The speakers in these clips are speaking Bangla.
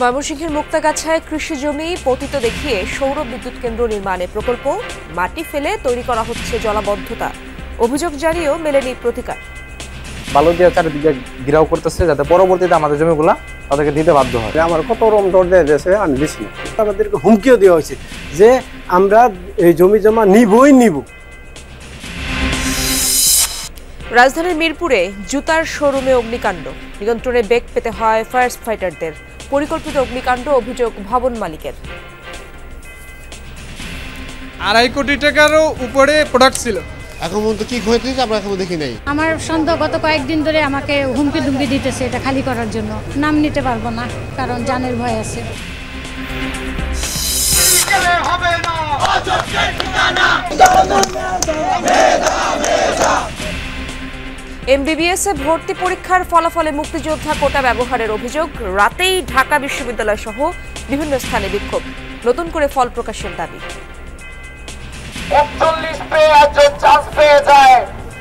ময়মনসিংহের মুক্তাগাছায় কৃষি জমি পতিত দেখিয়ে সৌর বিদ্যুৎ কেন্দ্র নির্মাণে প্রকল্প মাটি ফেলে তৈরি করা হচ্ছে জলাবদ্ধতা। অভিযোগ জানিয়েও মেলেনি প্রতিকার। বালু দিয়ে চারিদিকে ঘেরাও করতেছে যাতে পরবর্তীতে আমাদের জমিগুলা তাদেরকে দিতে বাধ্য হয়। আমার কত রকম দর দিয়েছে আমি দিচ্ছি না। আমাদেরকে হুমকিও দেওয়া হয়েছে যে আমরা এই জমি জমা নিবই নিব। রাজধানীর মিরপুরে জুতার শোরুমে অগ্নিকাণ্ড, নিয়ন্ত্রণে বেগ পেতে হয় ফায়ার ফাইটারদের। পরিকল্পিত অগ্নিকাণ্ড, অভিযোগ ভবন মালিকের। 2.5 কোটি টাকারও উপরে প্রোডাক্ট ছিল। এখন পর্যন্ত কি হয়েছে আমরা এখন দেখি নাই। আমার সন্দেহ গত কয়েকদিন ধরে আমাকে হুমকি ধুমকি দিতেছে এটা খালি করার জন্য। নাম নিতে পারবো না কারণ জানের ভয় আছে। এমবিবিএস এ ভর্তি পরীক্ষার ফলাফলে মুক্তিযোদ্ধা কোটা ব্যবহারের অভিযোগ। রাতেই ঢাকা বিশ্ববিদ্যালয় সহ বিভিন্ন স্থানে বিক্ষোভ। নতুন করে ফল প্রকাশের দাবি। ৪১ পেয়ে একজন চান্স পেয়ে যায়,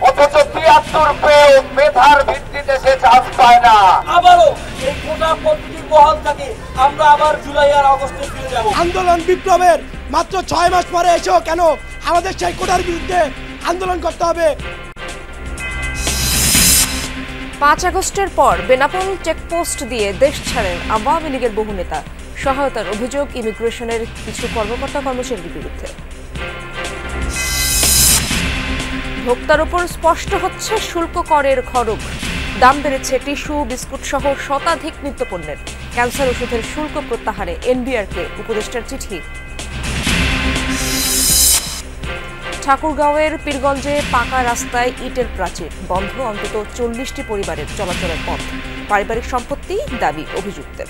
অথচ ৭৩ পেয়ে মেধার ভিত্তিতে সে চান্স পায় না। আবারও এই কোটা পদ্ধতি বহাল থাকে, আমরা আবার জুলাই আর আগস্টে ফিরে যাব। আন্দোলন বিপ্লবের মাত্র 6 মাস পরে এসেও কেন আমাদের সেই কোটার বিরুদ্ধে আন্দোলন করতে হবে? ৫ আগস্টের পর বেনাপোল চেকপোস্ট দিয়ে দেশ ছাড়েন আওয়ামী লীগের বহু নেতা। সহায়তার অভিযোগ ইমিগ্রেশনের কিছু কর্মকর্তা কর্মচারীর বিরুদ্ধে। ভোক্তার উপর স্পষ্ট হচ্ছে শুল্ক করের খড়গ। দাম বেড়েছে টিস্যু, বিস্কুট সহ শতাধিক নিত্যপণ্যের। ক্যান্সার ওষুধের শুল্ক প্রত্যাহারে এনবিআরকে উপদেষ্টার চিঠি। ঠাকুরগাঁওয়ের পীরগঞ্জে পাকা রাস্তায় ইটের প্রাচীর, বন্ধ অন্তত ৪০টি পরিবারের চলাচলের পথ। পারিবারিক সম্পত্তি দাবি অভিযুক্তের।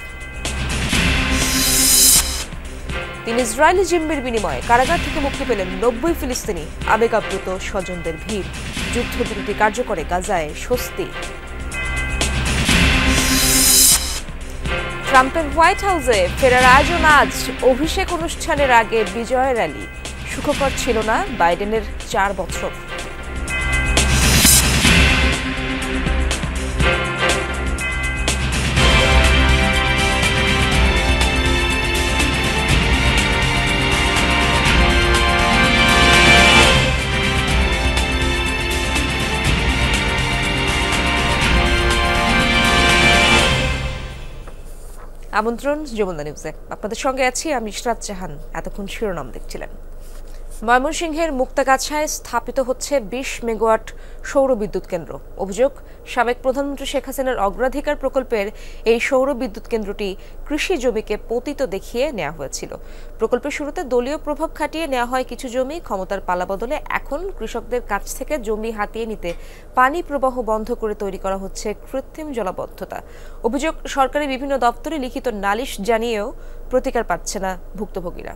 ৩ ইসরায়েলি জিম্মির বিনিময়ে কারাগার থেকে মুক্তি পেলেন ৯০ ফিলিস্তিনি। আবেগাপ্লুত স্বজনদের ভিড়। যুদ্ধবিরতি কার্যকরে গাজায় স্বস্তি। ট্রাম্পের হোয়াইট হাউসে ফেরার আয়োজন আজ। অভিষেক অনুষ্ঠানের আগে বিজয় র্যালি। সুখকর ছিল না বাইডেনের ৪ বছর। আমন্ত্রণ যমুনা নিউজে। আপনাদের সঙ্গে আছি আমি ইশরাত জাহান। এতক্ষণ শিরোনাম দেখছিলেন। ময়মনসিংহের মুক্তাগাছায় স্থাপিত হচ্ছে ২০ মেগাওয়াট সৌর বিদ্যুৎ কেন্দ্র। অভিযোগ, সাবেক প্রধানমন্ত্রী শেখ হাসিনার অগ্রাধিকার প্রকল্পের এই সৌর বিদ্যুৎ কেন্দ্রটি কৃষি জমিকে পতিত দেখিয়ে নেওয়া হয়েছিল। প্রকল্পের শুরুতে দলীয় প্রভাব খাটিয়ে নেওয়া হয় কিছু জমি। ক্ষমতার পালাবদলে এখন কৃষকদের কাছ থেকে জমি হাতিয়ে নিতে পানি প্রবাহ বন্ধ করে তৈরি করা হচ্ছে কৃত্রিম জলাবদ্ধতা। অভিযোগ, সরকারি বিভিন্ন দপ্তরে লিখিত নালিশ জানিয়েও প্রতিকার পাচ্ছে না ভুক্তভোগীরা।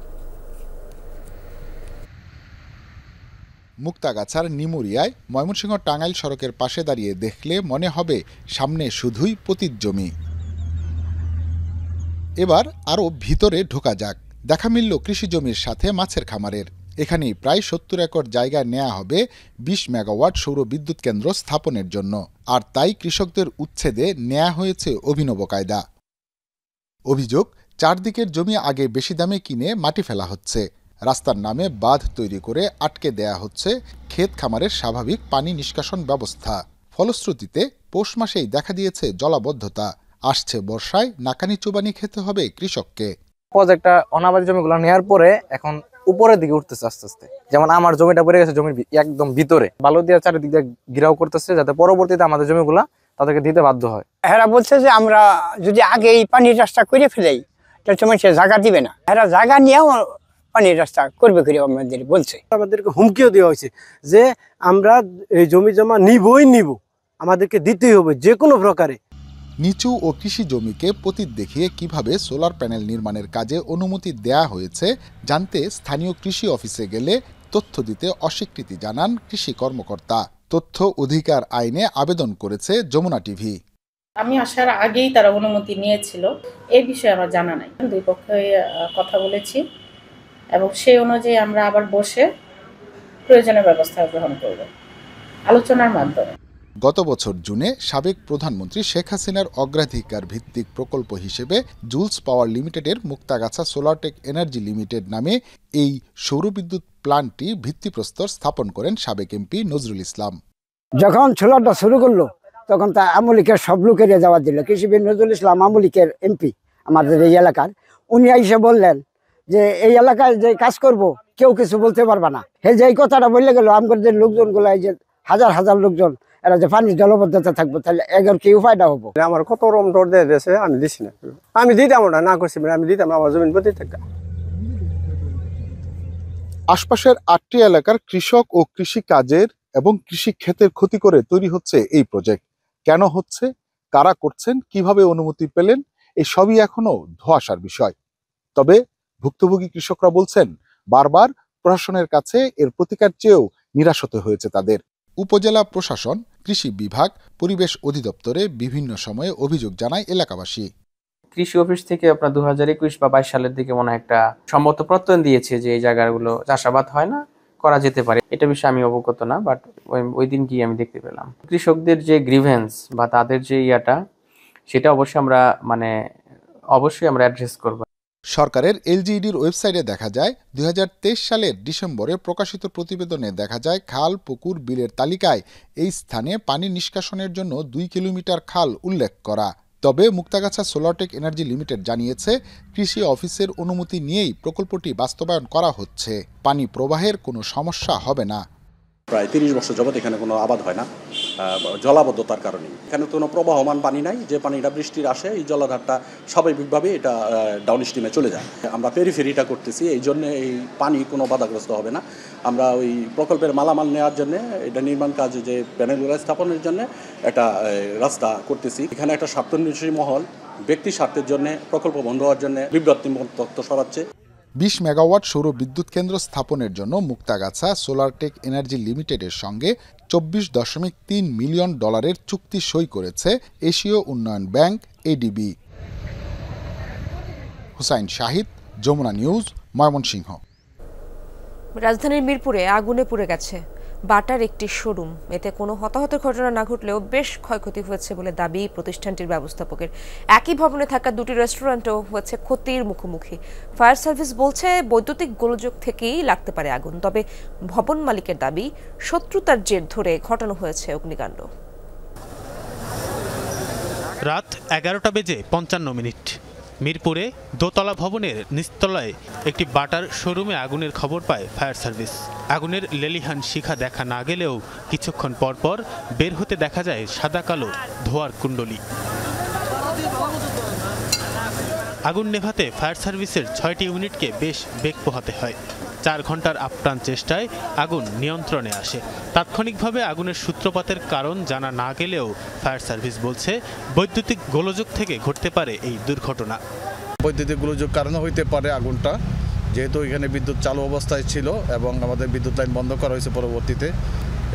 মুক্তাগাছার নিমুরিয়ায় ময়মনসিংহ টাঙ্গাইল সড়কের পাশে দাঁড়িয়ে দেখলে মনে হবে সামনে শুধুই পতিত জমি। এবার আরও ভিতরে ঢোকা যাক। দেখা মিলল কৃষি জমির সাথে মাছের খামারের। এখানেই প্রায় ৭০ একর জায়গা নেওয়া হবে ২০ মেগাওয়াট সৌর বিদ্যুৎ কেন্দ্র স্থাপনের জন্য। আর তাই কৃষকদের উচ্ছেদে নেওয়া হয়েছে অভিনব কায়দা। অভিযোগ, চারদিকের জমি আগে বেশি দামে কিনে মাটি ফেলা হচ্ছে। রাস্তার নামে বাঁধ তৈরি করে আটকে দেয়া হচ্ছে ক্ষেত খামারের স্বাভাবিক পানি নিষ্কাশন ব্যবস্থা। ফলশ্রুতিতে পৌষ মাসেই দেখা দিয়েছে জলাবদ্ধতা। আসছে বর্ষায় নাকানি চুবানি খেতে হবে কৃষককে। প্রজেক্টটা অনাবাদি জমিগুলো নেওয়ার পরে এখন উপরের দিকে উঠতেছে আস্তে আস্তে। যেমন আমার জমিটা পড়ে গেছে জমির একদম ভিতরে। বালু দিয়ে চারিদিকে ঘেরাও করতেছে যাতে পরবর্তীতে আমাদের জমিগুলা তাদেরকে দিতে বাধ্য হয়। এরা বলছে যে আমরা যদি আগে এই পানির রাস্তা করে ফেলাই তাহলে তোমার সে জায়গা দিবে না। এরা জায়গা নিয়েও পানির রাস্তা করবে করে আমাদের বলছে। আমাদেরকে হুমকিও দেওয়া হয়েছে যে আমরা এই জমি জমা নিবই নিব, আমাদেরকে দিতেই হবে যে কোনো প্রকারে। নিচু ও কৃষি জমিকে পতিত দেখিয়ে কিভাবে সোলার প্যানেল নির্মাণের কাজে অনুমতি দেয়া হয়েছে জানতে স্থানীয় কৃষি অফিসে গেলে তথ্য দিতে অস্বীকৃতি জানান কৃষি কর্মকর্তা। তথ্য অধিকার আইনে আবেদন করেছে যমুনা টিভি। আমি আসার আগেই তারা অনুমতি নিয়েছিল, এই বিষয়ে আমার জানা নাই। দুই পক্ষে কথা বলেছি এবং সেই অনুযায়ী আমরা আবার বসে প্রয়োজনীয় ব্যবস্থা গ্রহণ করব আলোচনার মাধ্যমে। গত বছর জুনে সাবেক প্রধানমন্ত্রী শেখ হাসিনার অগ্রাধিকার ভিত্তিক প্রকল্প হিসেবে জুলস পাওয়ার লিমিটেডের মুক্তাগাছা সোলারটেক এনার্জি লিমিটেড নামে এই সৌরবিদ্যুৎ প্ল্যান্টটি ভিত্তিপ্রস্তর স্থাপন করেন সাবেক এমপি নজরুল ইসলাম। যখন সোলারটা শুরু করলো তখন তা আমলিকের সব লোকের যাওয়া দিল। কৃষিবিদ নজরুল ইসলাম আমলিকের এমপি আমাদের এই এলাকার, উনি এসে বললেন যে এই এলাকায় যে কাজ করব কেউ কিছু বলতে পারবে না। যে এই কথাটা বললে গেল আমাদের লোকজনগুলো, এই যে হাজার হাজার লোকজন, এরা যে পানির জলবদ্ধতা থাকবো, তাহলে এগার কি উপায়টা হবো? আমার কত রকম দর দিয়েছে, আমি দিছি না, আমি দিতাম না করছি, আমি দিতাম আমার জমিন প্রতি টাকা। আশপাশের 8টি এলাকার কৃষক ও কৃষি কাজের এবং কৃষি ক্ষেতের ক্ষতি করে তৈরি হচ্ছে এই প্রজেক্ট। কেন হচ্ছে, কারা করছেন, কিভাবে অনুমতি পেলেন, এই সবই এখনো ধোঁয়াশার বিষয়। তবে ভুক্তভোগী কৃষকরা বলছেন বারবার প্রশাসনের কাছে এর প্রতিকার চেয়েও নিরাশ হতে হয়েছে তাদের। উপজেলা প্রশাসন, কৃষি বিভাগ, পরিবেশ অধিদপ্তরে বিভিন্ন সময়ে অভিযোগ জানায় এলাকাবাসী। কৃষি অফিস থেকে আপনার 2021 বা 22 সালের দিকে মনে একটা সম্মত প্রত্যয়ন দিয়েছে যে এই জায়গাগুলো চাষাবাদ হয় না, করা যেতে পারে। এটা বিষয়ে আমি অবগত না, বাট ওই দিন গিয়ে আমি দেখতে পেলাম কৃষকদের যে গ্রিভেন্স বা তাদের যে সেটা অবশ্যই আমরা অ্যাড্রেস করব। সরকারের এলজিইডির ওয়েবসাইটে দেখা যায় 2023 সালের ডিসেম্বরে প্রকাশিত প্রতিবেদনে দেখা যায় খাল, পুকুর, বিলের তালিকায় এই স্থানে পানি নিষ্কাশনের জন্য 2 কিলোমিটার খাল উল্লেখ করা। তবে মুক্তাগাছা সোলারটেক এনার্জি লিমিটেড জানিয়েছে কৃষি অফিসের অনুমতি নিয়েই প্রকল্পটি বাস্তবায়ন করা হচ্ছে। পানি প্রবাহের কোনো সমস্যা হবে না। প্রায় 30 বছর যাবত এখানে কোনো আবাদ হয় না, জলাবদ্ধতার কারণে। এখানে কোনো প্রবাহমান পানি নাই, যে পানিটা বৃষ্টির আসে এই জলাধারটা স্বাভাবিকভাবে এটা ডাউন স্ট্রিমে চলে যায়। আমরা পেরিফেরিটা করতেছি, এই জন্য এই পানি কোনো বাধাগ্রস্ত হবে না। আমরা ওই প্রকল্পের মালামাল নেওয়ার জন্য, এটা নির্মাণ কাজে যে প্যানেলগুলো স্থাপনের জন্য একটা রাস্তা করতেছি। এখানে একটা স্বার্থান্বেষী মহল ব্যক্তি স্বার্থের জন্য প্রকল্প বন্ধ হওয়ার জন্য বিভ্রান্তিমূলক তথ্য ছড়াচ্ছে। 20 মেগাওয়াট সৌর বিদ্যুৎ কেন্দ্র স্থাপনের জন্য মুক্তাগাছা সোলারটেক এনার্জি লিমিটেডের সঙ্গে $24.3 মিলিয়ন চুক্তি সই করেছে এশীয় উন্নয়ন bank ADB. Hussain Shahid, Jamuna News, Mymensingh. রাজধানীর মিরপুরে আগুনে পুড়ে গেছে বাটার একটি শোরুম। এতে কোনো হতাহতের ঘটনা না ঘটলেও বেশ ক্ষয়ক্ষতি হয়েছে বলে দাবি প্রতিষ্ঠানটির ব্যবস্থাপকের। একই ভবনে থাকা 2টি রেস্টুরেন্টও হয়েছে ক্ষতির মুখোমুখি। ফায়ার সার্ভিস বলছে বৈদ্যুতিক গোলযোগ থেকেই লাগতে পারে আগুন। তবে ভবন মালিকের দাবি শত্রুতার জের ধরে ঘটানো হয়েছে অগ্নিকাণ্ড। রাত 11:55 মিরপুরে দোতলা ভবনের নিচতলায় একটি বাটার শোরুমে আগুনের খবর পায় ফায়ার সার্ভিস। আগুনের লেলিহান শিখা দেখা না গেলেও কিছুক্ষণ পরপর বের হতে দেখা যায় সাদা কালো ধোঁয়ার কুণ্ডলী। আগুন নেভাতে ফায়ার সার্ভিসের 6টি ইউনিটকে বেশ বেগ পোহাতে হয়। 4 ঘন্টার আপ্রাণ চেষ্টায় আগুন নিয়ন্ত্রণে আসে। তাৎক্ষণিকভাবে আগুনের সূত্রপাতের কারণ জানা না গেলেও ফায়ার সার্ভিস বলছে বৈদ্যুতিক গোলযোগ থেকে ঘটতে পারে এই দুর্ঘটনা। বৈদ্যুতিক গোলযোগ কারণে হইতে পারে আগুনটা, যেহেতু এখানে বিদ্যুৎ চালু অবস্থায় ছিল এবং আমাদের বিদ্যুৎ লাইন বন্ধ করা হয়েছে পরবর্তীতে।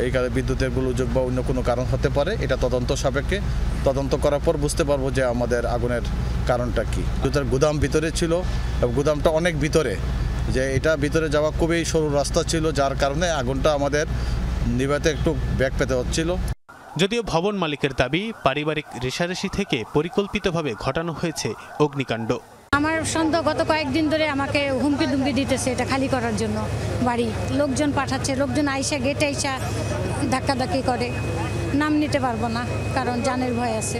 এই কারণে বিদ্যুতের গোলযোগ বা অন্য কোনো কারণ হতে পারে। এটা তদন্ত সাপেক্ষে, তদন্ত করার পর বুঝতে পারবো যে আমাদের আগুনের কারণটা কি। বিদ্যুতের গুদাম ভিতরে ছিল এবং গুদামটা অনেক ভিতরে, যে এটা ভিতরে যাওয়া খুবই সরু রাস্তা ছিল, যার কারণে আগুনটা আমাদের নিভাতে একটু ব্যাগ পেতে হচ্ছিল। যদিও ভবন মালিকের দাবি পারিবারিক রেষারেষি থেকে পরিকল্পিতভাবে ঘটানো হয়েছে অগ্নিকাণ্ড। আমার সন্দেহ গত কয়েকদিন ধরে আমাকে হুমকি দুমকি দিতেছে এটা খালি করার জন্য। বাড়ি লোকজন পাঠাচ্ছে, লোকজন আইসা গেটে আইসা ধাক্কাধাক্কি করে। নাম নিতে পারবো না কারণ জানের ভয় আছে।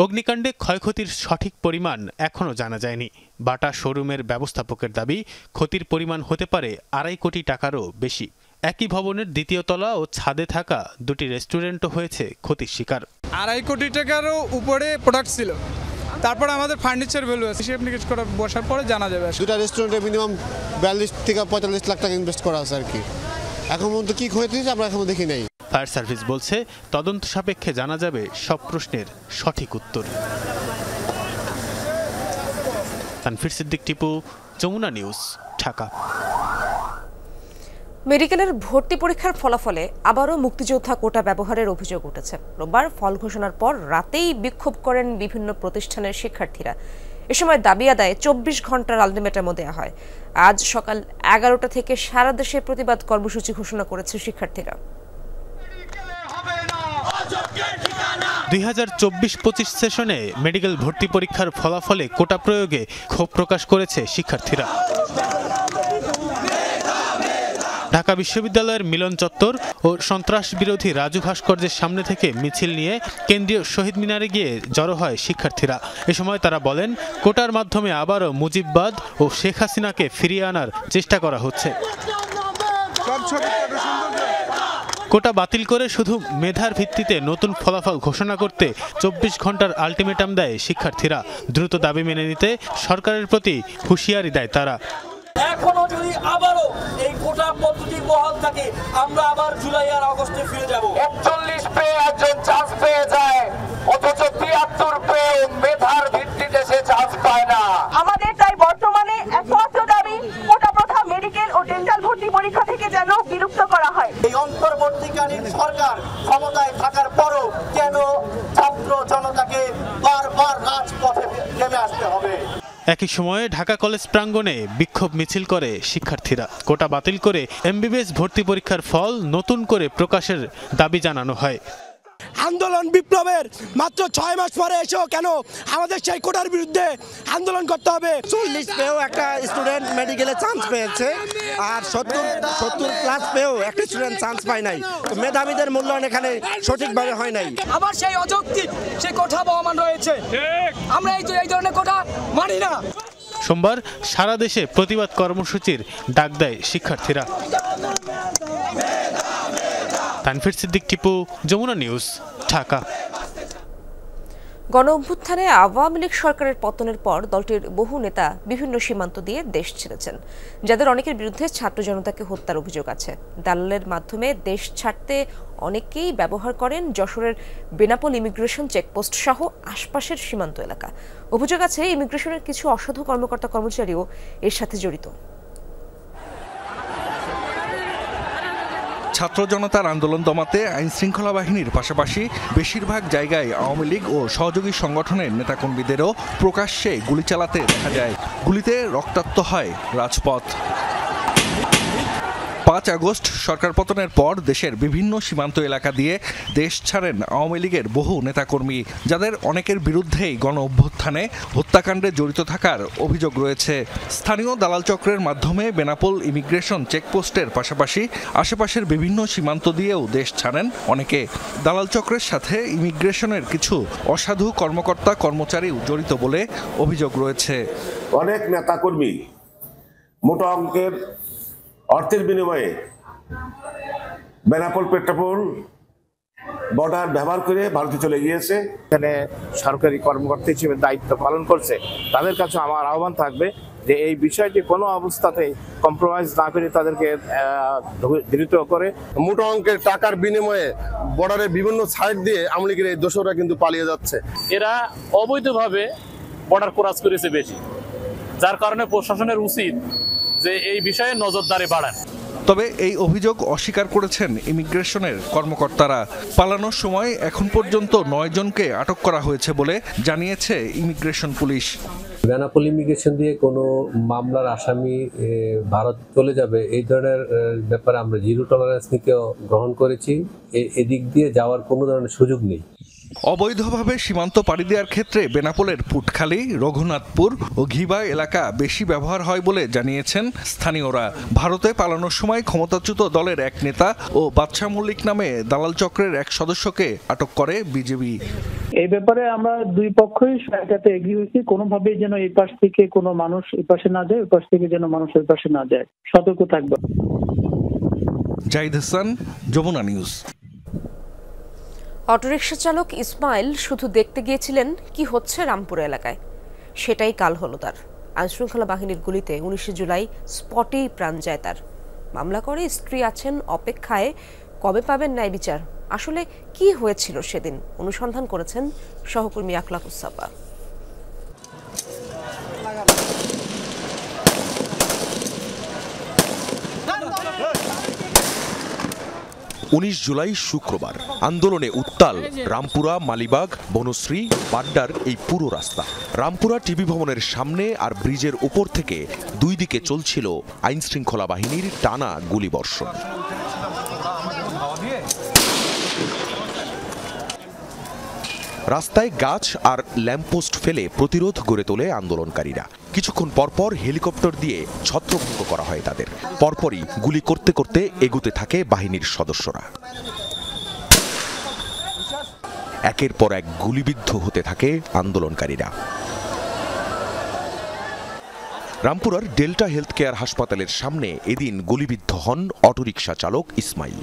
অগ্নিকাণ্ডে ক্ষয়ক্ষতির সঠিক পরিমাণ এখনও জানা যায়নি। বাটা শোরুমের ব্যবস্থাপকের দাবি ক্ষতির পরিমাণ হতে পারে 2.5 কোটি টাকারও বেশি। একই ভবনের 2য় তলা ও ছাদে থাকা 2টি রেস্টুরেন্টও হয়েছে ক্ষতির শিকার। 2.5 কোটি টাকারও উপরে প্রোডাক্ট ছিল। তারপর আমাদের ফার্নিচার ভ্যালু আছে, হিসেব নিকেশ করে বসার পরে জানা যাবে। 2টা রেস্টুরেন্টে মিনিমাম 42 থেকে 45 লাখ টাকা ইনভেস্ট করা আছে আর কি। এখন পর্যন্ত কি ক্ষতি হয়েছে আমরা এখনো দেখি নাই। ফায়ার সার্ভিস বলছে তদন্ত সাপেক্ষে জানা যাবে সব প্রশ্নের সঠিক উত্তর। তানফির সিদ্দিক টিপু, যমুনা নিউজ, ঢাকা। মেডিকেলের ভর্তি পরীক্ষার ফলাফলে আবারও মুক্তিযোদ্ধা কোটা ব্যবহারের অভিযোগ উঠেছে। রোববার ফল ঘোষণার পর রাতেই বিক্ষোভ করেন বিভিন্ন প্রতিষ্ঠানের শিক্ষার্থীরা। এ সময় দাবি আদায়ে 24 ঘন্টার আলটিমেটামও দেওয়া হয়। আজ সকাল 11টা থেকে সারা দেশে প্রতিবাদ কর্মসূচি ঘোষণা করেছে শিক্ষার্থীরা। 2024-25 সেশনে মেডিকেল ভর্তি পরীক্ষার ফলাফলে কোটা প্রয়োগে ক্ষোভ প্রকাশ করেছে শিক্ষার্থীরা। ঢাকা বিশ্ববিদ্যালয়ের মিলন চত্বর ও সন্ত্রাস বিরোধী রাজু ভাস্কর্যের সামনে থেকে মিছিল নিয়ে কেন্দ্রীয় শহীদ মিনারে গিয়ে জড়ো হয় শিক্ষার্থীরা। এ সময় তারা বলেন, কোটার মাধ্যমে আবারও মুজিববাদ ও শেখ হাসিনাকে ফিরিয়ে আনার চেষ্টা করা হচ্ছে। কোটা বাতিল করে শুধু মেধার ভিত্তিতে নতুন ফলাফল ঘোষণা করতে 24 ঘন্টার আলটিমেটাম দেয় শিক্ষার্থীরা। দ্রুত দাবি মেনে নিতে সরকারের প্রতি হুঁশিয়ারি দেয় তারা। এখনো যদি আবারও এই কোটা পদ্ধতি বহাল থাকে, আমরা আবার জুলাই আর আগস্টে ফিরে যাব। 41 পেয়ে একজন চান্স পেয়ে যায়, অথচ 73 পেয়ে মেধার ভিত্তিতে সে চান্স পায় না। আমাদের তাই বর্তমানে একমাত্র দাবি কোটা প্রথা মেডিকেল ও ডেন্টাল ভর্তি পরীক্ষা থেকে যেন বিলুপ্ত করা হয়। এই অন্তর্বর্তীকালীন সরকার ক্ষমতায় থাকার পরও কেন ছাত্র জনতাকে বারবার রাজপথে নেমে আসতে হবে? একই সময়ে ঢাকা কলেজ প্রাঙ্গণে বিক্ষোভ মিছিল করে শিক্ষার্থীরা। কোটা বাতিল করে এমবিবিএস ভর্তি পরীক্ষার ফল নতুন করে প্রকাশের দাবি জানানো হয়। আন্দোলন বিপ্লবের মাত্র 6 মাস পরে এসেও কেন আমাদের সেই কোটার বিরুদ্ধে আন্দোলন করতে হবে? 40 পেয়েও একটা স্টুডেন্ট মেডিকেলে চান্স পেয়েছে, আর 70 প্লাস পেয়েও একটা স্টুডেন্ট চান্স পায় নাই। তো মেধাবীদের মূল্যায়ন এখানে সঠিকভাবে হয় নাই। আবার সেই অযৌক্তিক সেই কোটা বহমান রয়েছে, আমরা এই ধরনের কোটা মানি না। সোমবার সারা দেশে প্রতিবাদ কর্মসূচির ডাক দেয় শিক্ষার্থীরা। তানভীর সিদ্দিক টিপু, যমুনা নিউজ, ঢাকা। গণ অভ্যুত্থানে আওয়ামী লীগ সরকারের পতনের পর দলটির বহু নেতা বিভিন্ন সীমান্ত দিয়ে দেশ ছেড়েছেন, যাদের অনেকের বিরুদ্ধে ছাত্র জনতাকে হত্যার অভিযোগ আছে। দালালের মাধ্যমে দেশ ছাড়তে অনেকেই ব্যবহার করেন যশোরের বেনাপোল ইমিগ্রেশন চেকপোস্ট সহ আশপাশের সীমান্ত এলাকা। অভিযোগ আছে ইমিগ্রেশনের কিছু অসাধু কর্মকর্তা কর্মচারীও এর সাথে জড়িত। ছাত্র জনতার আন্দোলন দমাতে আইন শৃঙ্খলা বাহিনীর পাশাপাশি বেশিরভাগ জায়গায় আওয়ামী লীগ ও সহযোগী সংগঠনের নেতাকর্মীদেরও প্রকাশ্যে গুলি চালাতে দেখা যায়। গুলিতে রক্তাক্ত হয় রাজপথ। 5 আগস্ট সরকার পতনের পর দেশের বিভিন্ন সীমান্ত এলাকা দিয়ে দেশ ছাড়েন আওয়ামী লীগের বহু নেতাকর্মী, যাদের অনেকের বিরুদ্ধেই গণ অভ্যুত্থানে হত্যাকাণ্ডে জড়িত থাকার অভিযোগ রয়েছে। স্থানীয় দালাল চক্রের মাধ্যমে বেনাপোল ইমিগ্রেশন চেকপোস্টের পাশাপাশি আশেপাশের বিভিন্ন সীমান্ত দিয়েও দেশ ছাড়েন অনেকে। দালাল চক্রের সাথে ইমিগ্রেশনের কিছু অসাধু কর্মকর্তা কর্মচারীও জড়িত বলে অভিযোগ রয়েছে। অনেক নেতাকর্মী মোটা অঙ্কের অর্থের বিনিময়ে বেনাপোল পেট্রাপোল বর্ডার ব্যবহার করে ভারতে চলে গিয়েছে। এখানে সরকারি কর্মকর্তা হিসেবে দায়িত্ব পালন করছে, তাদের কাছে আমার আহ্বান থাকবে যে এই বিষয়টি কোনো অবস্থাতেই কম্প্রোমাইজ না করে তাদেরকে দৃঢ় করে। মোটা অঙ্কের টাকার বিনিময়ে বর্ডারে বিভিন্ন সাইড দিয়ে আওয়ামী লীগের এই দোষরা কিন্তু পালিয়ে যাচ্ছে। এরা অবৈধভাবে বর্ডার ক্রস করেছে বেশি, যার কারণে প্রশাসনের উচিত যে এই বিষয়ে নজরদারি বাড়ান। তবে এই অভিযোগ অস্বীকার করেছেন ইমিগ্রেশনের কর্মকর্তারা। পালানোর সময় এখন পর্যন্ত 9 জনকে আটক করা হয়েছে বলে জানিয়েছে ইমিগ্রেশন পুলিশ। বেনাপোল ইমিগ্রেশন দিয়ে কোনো মামলার আসামি ভারত চলে যাবে এই ধরনের ব্যাপারে আমরা জিরো টলারেন্স নীতিও গ্রহণ করেছি। এদিক দিয়ে যাওয়ার কোনো ধরনের সুযোগ নেই। অবৈধভাবে সীমান্ত পাড়ি দেওয়ার ক্ষেত্রে বেনাপোলের পুটখালি, রঘুনাথপুর ও ঘিবা এলাকা বেশি ব্যবহার হয় বলে জানিয়েছেন স্থানীয়রা। ভারতে পালানোর সময় ক্ষমতাচ্যুত দলের এক নেতা ও বাদশা মল্লিক নামে দালাল চক্রের এক সদস্যকে আটক করে বিজেপি। এই ব্যাপারে আমরা দুই পক্ষই এটাতে এগ্রি হয়েছি, কোনোভাবেই যেন এই পাশ থেকে কোনো মানুষ এই পাশে না যায়, ওই পাশ থেকে যেন মানুষ ওই পাশে না যায়, সতর্ক থাকবে। জাহিদ হাসান, যমুনা নিউজ। অটোরিকশা চালক ইসমাইল শুধু দেখতে গিয়েছিলেন কি হচ্ছে রামপুরা এলাকায়, সেটাই কাল হলো তার। আইনশৃঙ্খলা বাহিনীর গুলিতে 19 জুলাই স্পটেই প্রাণ যায় তার। মামলা করে স্ত্রী আছেন অপেক্ষায়, কবে পাবেন ন্যায় বিচার? আসলে কি হয়েছিল সেদিন অনুসন্ধান করেছেন সহকর্মী আখলাকুসাবা। 19 জুলাই শুক্রবার আন্দোলনে উত্তাল রামপুরা, মালিবাগ, বনশ্রী, বাড্ডার এই পুরো রাস্তা। রামপুরা টিভি ভবনের সামনে আর ব্রিজের উপর থেকে দুই দিকে চলছিল আইন শৃঙ্খলা বাহিনীর টানা গুলিবর্ষণ। রাস্তায় গাছ আর ল্যাম্পপোস্ট ফেলে প্রতিরোধ গড়ে তোলে আন্দোলনকারীরা। কিছুক্ষণ পরপর হেলিকপ্টার দিয়ে ছত্রভঙ্গ করা হয় তাদের। পরপরই গুলি করতে করতে এগুতে থাকে বাহিনীর সদস্যরা। একের পর এক গুলিবিদ্ধ হতে থাকে আন্দোলনকারীরা। রামপুরার ডেল্টা হেলথ কেয়ার হাসপাতালের সামনে এদিন গুলিবিদ্ধ হন অটোরিকশা চালক ইসমাইল।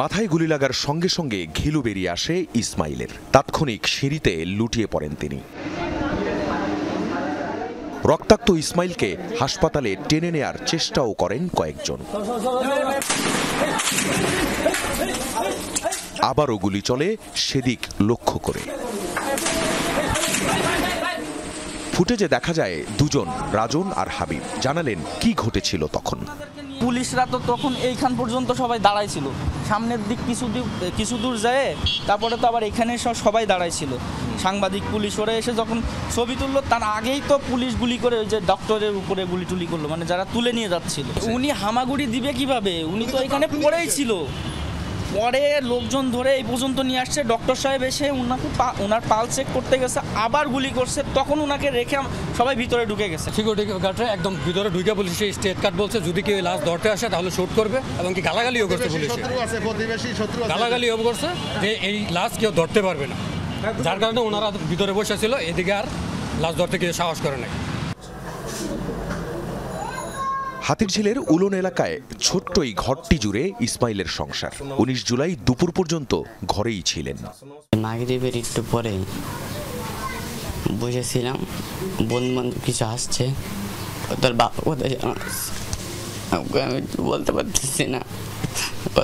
মাথায় গুলি লাগার সঙ্গে সঙ্গে ঘিলু বেরিয়ে আসে ইসমাইলের। তাৎক্ষণিক সিঁড়িতে লুটিয়ে পড়েন তিনি। রক্তাক্ত ইসমাইলকে হাসপাতালে টেনে নেয়ার চেষ্টাও করেন কয়েকজন। আবারও গুলি চলে সেদিক লক্ষ্য করে। ফুটেজে দেখা যায় দুজন, রাজন আর হাবিব, জানালেন কি ঘটেছিল তখন। পুলিশরা তো তখন এইখান পর্যন্ত সবাই দাঁড়াইছিল, সামনের দিক কিছু দূর যায়, তারপরে তো আবার এখানে সবাই দাঁড়াইছিল। সাংবাদিক পুলিশ ওরা এসে যখন ছবি তুললো তার আগেই তো পুলিশ গুলি করে ওই যে ডক্টরের উপরে গুলি টুলি করলো, মানে যারা তুলে নিয়ে যাচ্ছিল। উনি হামাগুড়ি দিবে কিভাবে, উনি তো এখানে পড়েই ছিল। পরে লোকজন ধরে এই পর্যন্ত নিয়ে আসছে, ডক্টর সাহেব এসে ওনার পাল চেক করতে গেছে, আবার গুলি করছে, তখন ওনাকে রেখে সবাই ভিতরে ঢুকে গেছে। সিকিউরিটি গার্ডরা একদম ভিতরে ঢুকে পুলিশে স্টেট কার্ড বলছে যদি কেউ লাশ ধরতে আসে তাহলে শুট করবে, এবং কি গালাগালিও করছে পুলিশে, গালাগালিও করছে যে এই লাশ কেউ ধরতে পারবে না, যার কারণে ওনারা ভিতরে বসে ছিল, এদিকে আর লাশ ধরতে কেউ সাহস করে নাই। হাতিরঝিলের উলন এলাকায় ছোট্ট এই ঘরটি জুড়ে ইসমাইলের সংসার। 19 জুলাই দুপুর পর্যন্ত ঘরেই ছিলেন। মাগরিবের একটু পরে বসেছিলাম, বন্ধু বান্ধব কিছু আসছে, তোর বাবা কোথায় আমি বলতে পারতেছি না,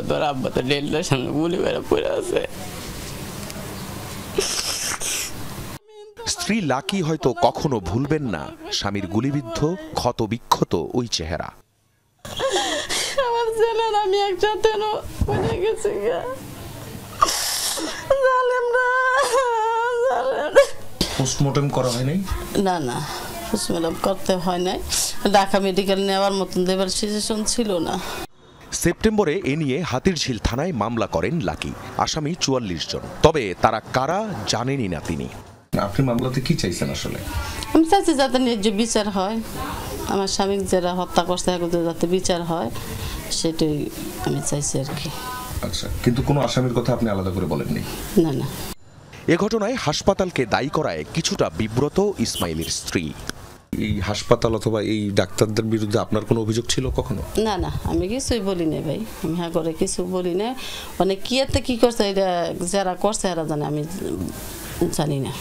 তোর আব্বা তো ডেলটার সামনে গুলি বেড়া পড়ে আছে। স্ত্রী লাকি হয়তো কখনো ভুলবেন না স্বামীর গুলিবিদ্ধ ক্ষত বিক্ষত ওই চেহারা। আমার ছেলের আমি একসাথে পড়ে গেছি, পোস্টমর্টম করা হয় নাই? না না, পোস্টমর্টম করতে হয় নাই, ঢাকা মেডিকেল নেওয়ার মতন দেবার সিচুয়েশন ছিল না। সেপ্টেম্বরে এ নিয়ে হাতিরঝিল থানায় মামলা করেন লাকি। আসামি 44 জন, তবে তারা কারা জানেনই না তিনি। আপনি মামলাতে কি চাইছেন আসলে? আমি চাইছি যাতে ন্যায্য বিচার হয়, আমার স্বামী যারা হত্যা করছে যাতে বিচার হয়, সেটাই আমি চাইছি আর কি। আচ্ছা, কিন্তু কোনো আসামির কথা আপনি আলাদা করে বলেননি? না না। এ ঘটনায় হাসপাতালকে দায়ী করায় কিছুটা বিব্রত ইসমাইলের স্ত্রী। এই হাসপাতাল অথবা এই ডাক্তারদের বিরুদ্ধে আপনার কোনো অভিযোগ ছিল কখনো? না না, আমি কিছুই বলি না ভাই, আমি হ্যাঁ করে কিছু বলি না। মানে কি করছে এটা যারা করছে এরা জানে, আমি জানি না।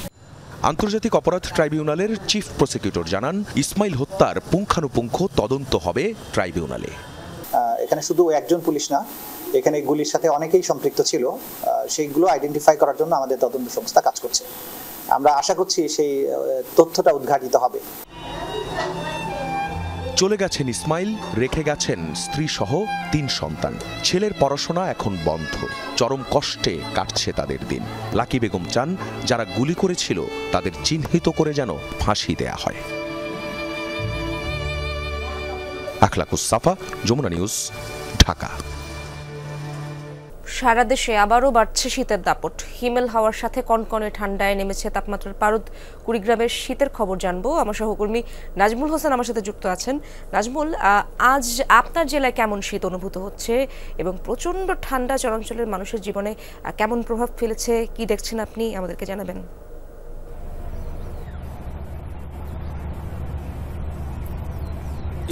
আন্তর্জাতিক অপরাধ ট্রাইব্যুনালের চিফ প্রসিকিউটর জানান, ইসমাইল হত্যার পুঙ্খানুপুঙ্খ তদন্ত হবে ট্রাইব্যুনালে। এখানে শুধু একজন পুলিশ না, এখানে গুলির সাথে অনেকেই সম্পৃক্ত ছিল, সেইগুলো আইডেন্টিফাই করার জন্য আমাদের তদন্ত সংস্থা কাজ করছে। আমরা আশা করছি সেই তথ্যটা উদ্ঘাটিত হবে। চলে গেছেন ইসমাইল, রেখে গেছেন স্ত্রী সহ 3 সন্তান। ছেলের পড়াশোনা এখন বন্ধ, চরম কষ্টে কাটছে তাদের দিন। লাকি বেগম চান যারা গুলি করেছিল তাদের চিহ্নিত করে যেন ফাঁসি দেয়া হয়। আখলাকুস সাফা, যমুনা নিউজ, ঢাকা। সারা দেশে আবারও বাড়ছে শীতের দাপট। হিমেল হাওয়ার সাথে কনকনে ঠান্ডায় নেমেছে তাপমাত্রার পারদ। কুড়িগ্রামের শীতের খবর জানবো, আমার সহকর্মী নাজমুল হোসেন আমার সাথে যুক্ত আছেন। নাজমুল, আজ আপনার জেলায় কেমন শীত অনুভূত হচ্ছে এবং প্রচন্ড ঠান্ডা চরাঞ্চলের মানুষের জীবনে কেমন প্রভাব ফেলেছে, কি দেখছেন আপনি, আমাদেরকে জানাবেন।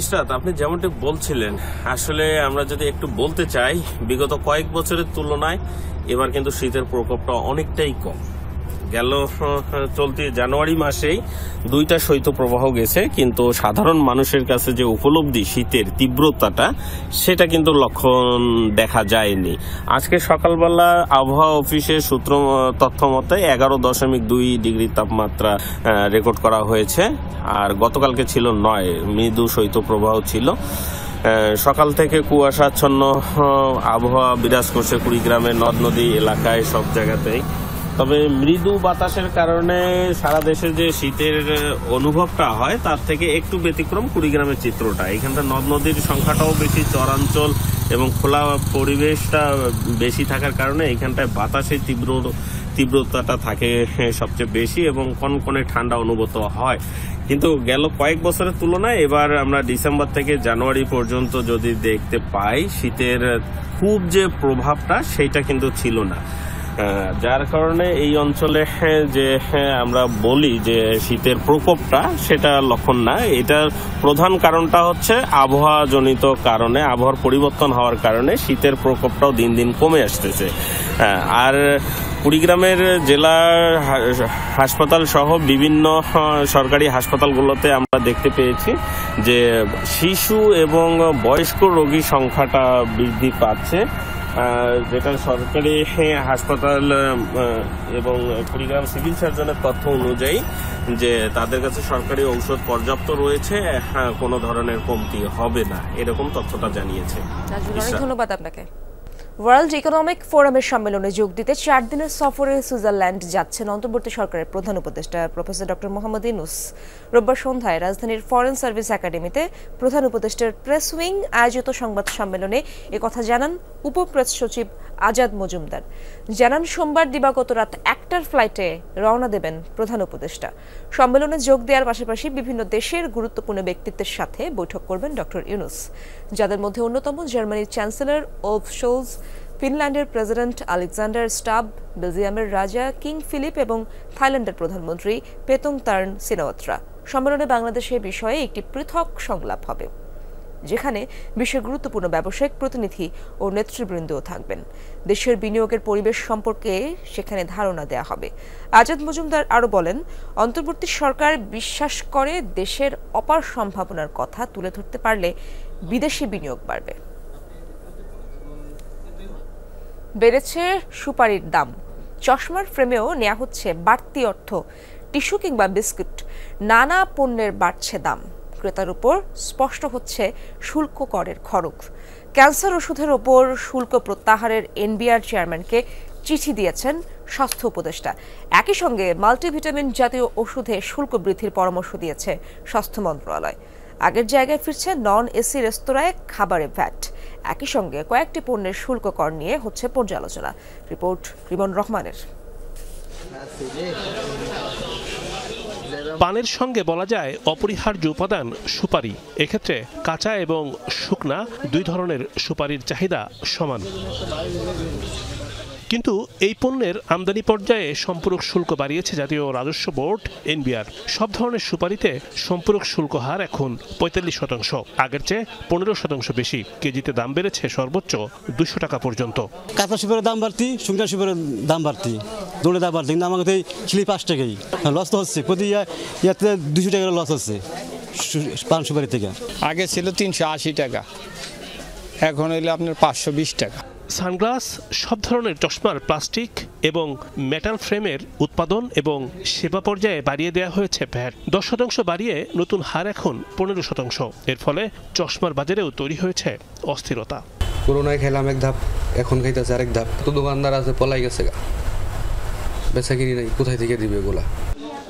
ইশরাত, আপনি যেমনটি বলছিলেন, আসলে আমরা যদি একটু বলতে চাই, বিগত কয়েক বছরের তুলনায় এবার কিন্তু শীতের প্রকোপটা অনেকটাই কম। গেল চলতি জানুয়ারি মাসেই 2টা শৈত্যপ্রবাহ গেছে, কিন্তু সাধারণ মানুষের কাছে যে উপলব্ধি শীতের তীব্রতাটা, সেটা কিন্তু লক্ষণ দেখা যায়নি। আজকে সকালবেলা আবহাওয়া অফিসের তথ্য মতে 11.2 ডিগ্রি তাপমাত্রা রেকর্ড করা হয়েছে, আর গতকালকে ছিল 9, মৃদু শৈত্যপ্রবাহ ছিল। সকাল থেকে কুয়াশাচ্ছন্ন আবহাওয়া বিরাজ করছে কুড়িগ্রামের নদ নদী এলাকায়, সব জায়গাতেই। তবে মৃদু বাতাসের কারণে সারা দেশে যে শীতের অনুভবটা হয় তার থেকে একটু ব্যতিক্রম কুড়িগ্রামের চিত্রটা। এখানটা নদ নদীর সংখ্যাটাও বেশি, চরাঞ্চল এবং খোলা পরিবেশটা বেশি থাকার কারণে এখানটায় বাতাসের তীব্রতাটা থাকে সবচেয়ে বেশি এবং কনকনে ঠান্ডা অনুভূত হয়। কিন্তু গেল কয়েক বছরের তুলনায় এবার আমরা ডিসেম্বর থেকে জানুয়ারি পর্যন্ত যদি দেখতে পাই শীতের খুব যে প্রভাবটা সেটা কিন্তু ছিল না, যার কারণে এই অঞ্চলে যে আমরা বলি যে শীতের প্রকোপটা সেটা লক্ষণ না। এটার প্রধান কারণটা হচ্ছে আবহাওয়াজনিত কারণে, আবহাওয়ার পরিবর্তন হওয়ার কারণে শীতের প্রকোপটাও দিন দিন কমে আসতেছে। আর কুড়িগ্রামের জেলা হাসপাতাল সহ বিভিন্ন সরকারি হাসপাতালগুলোতে আমরা দেখতে পেয়েছি যে শিশু এবং বয়স্ক রোগীর সংখ্যাটা বৃদ্ধি পাচ্ছে, যেটা সরকারি হাসপাতাল এবং কুড়িগ্রাম সিভিল সার্জনের তথ্য অনুযায়ী যে তাদের কাছে সরকারি ঔষধ পর্যাপ্ত রয়েছে, কোনো ধরনের কমতি হবে না, এরকম তথ্যটা জানিয়েছে। ধন্যবাদ আপনাকে। ওয়ার্ল্ড ইকোনমিক ফোরামের সম্মেলনে যোগ দিতে 4 দিনের সফরে সুইজারল্যান্ড যাচ্ছেন অন্তর্বর্তী সরকারের প্রধান উপদেষ্টা প্রফেসর ডক্টর মোহাম্মদ ইউনূস। রোববার সন্ধ্যায় রাজধানীর ফরেন সার্ভিস একাডেমিতে প্রধান উপদেষ্টার প্রেস উইং আয়োজিত সংবাদ সম্মেলনে একথা জানান উপপ্রেস সচিব আজাদ মজুমদার। জানান সোমবার দিবাগত রাত 1টার ফ্লাইটে রওনা দেবেন প্রধান উপদেষ্টা। সম্মেলনে যোগ দেওয়ার পাশাপাশি বিভিন্ন দেশের গুরুত্বপূর্ণ ব্যক্তিত্বের সাথে বৈঠক করবেন ডক্টর ইউনূস, যাদের মধ্যে অন্যতম জার্মানির চ্যান্সেলর ওলফ শোলজ, ফিনল্যান্ডের প্রেসিডেন্ট আলেকজান্ডার স্টাব, বেলজিয়ামের রাজা কিং ফিলিপ এবং থাইল্যান্ডের প্রধানমন্ত্রী পেতুংতার্ন সিনাওয়াত্রা। সম্মেলনে বাংলাদেশের বিষয়ে একটি পৃথক সংলাপ হবে, যেখানে বিশ্বের গুরুত্বপূর্ণ ব্যবসায়িক প্রতিনিধি ও নেতৃবৃন্দও থাকবেন। দেশের বিনিয়োগের পরিবেশ সম্পর্কে সেখানে ধারণা দেওয়া হবে। আজাদ মজুমদার আরও বলেন, অন্তর্বর্তী সরকার বিশ্বাস করে দেশের অপার সম্ভাবনার কথা তুলে ধরতে পারলে বিদেশি বিনিয়োগ বাড়বে। বেড়েছে সুপারির দাম, চশমার ফ্রেমেও নেওয়া হচ্ছে বাড়তি অর্থ। টিস্যু কিংবা বিস্কুট, নানা পণ্যের বাড়ছে দাম। ক্রেতার উপর স্পষ্ট হচ্ছে শুল্ক করের খরচ। ক্যান্সার ওষুধের ওপর শুল্ক প্রত্যাহারের এনবিআর চেয়ারম্যানকে চিঠি দিয়েছেন স্বাস্থ্য উপদেষ্টা। একই সঙ্গে মাল্টিভিটামিন জাতীয় ওষুধে শুল্ক বৃদ্ধির পরামর্শ দিয়েছে স্বাস্থ্য মন্ত্রণালয়। আগের জায়গায় ফিরছে নন এসি রেস্তোরাঁয় খাবারে ভ্যাট। একই সঙ্গে কয়েকটি পণ্যের শুল্ক কর নিয়ে হচ্ছে পর্যালোচনা। রিপোর্ট রিমন রহমানের। পানের সঙ্গে বলা যায় অপরিহার্য উপাদান সুপারি। এক্ষেত্রে কাঁচা এবং শুকনা দুই ধরনের সুপারির চাহিদা সমান, কিন্তু এই পণ্যের আমদানি পর্যায়ে সম্পূরক শুল্ক বাড়িয়েছে জাতীয় রাজস্ব বোর্ড এনবিআর। সব ধরনের সুপারিতে সম্পূরক শুল্ক হার এখন 45%, আগের চেয়ে 15% বেশি। কেজিতে দাম বেড়েছে সর্বোচ্চ 200 টাকা পর্যন্ত। কাঁচা সুপারের দাম বাড়তি, শুকনা সুপারের দাম বাড়তি, দোলের দাম বাড়তি, কিন্তু আমাকে ছিল 5 টাকাই লস তো হচ্ছে। প্রতি ইয়াতে 200 টাকা লস হচ্ছে পান সুপারি থেকে। আগে ছিল 380 টাকা, এখন হইলে আপনার 520 টাকা। সানগ্লাস, সব ধরনের চশমার প্লাস্টিক এবং মেটাল ফ্রেমের উৎপাদন এবং সেবা পর্যায়ে বাড়িয়ে দেওয়া হয়েছে ভ্যাট। 10% বাড়িয়ে নতুন হার এখন 15%। এর ফলে চশমার বাজারেও তৈরি হয়েছে অস্থিরতা। করোনায় খেলাম এক ধাপ, এখন খাইতেছে আরেক ধাপ। তো দোকানদার আছে পলাই গেছে, বেচা কিনি নাই, কোথায় থেকে দিবে এগুলা?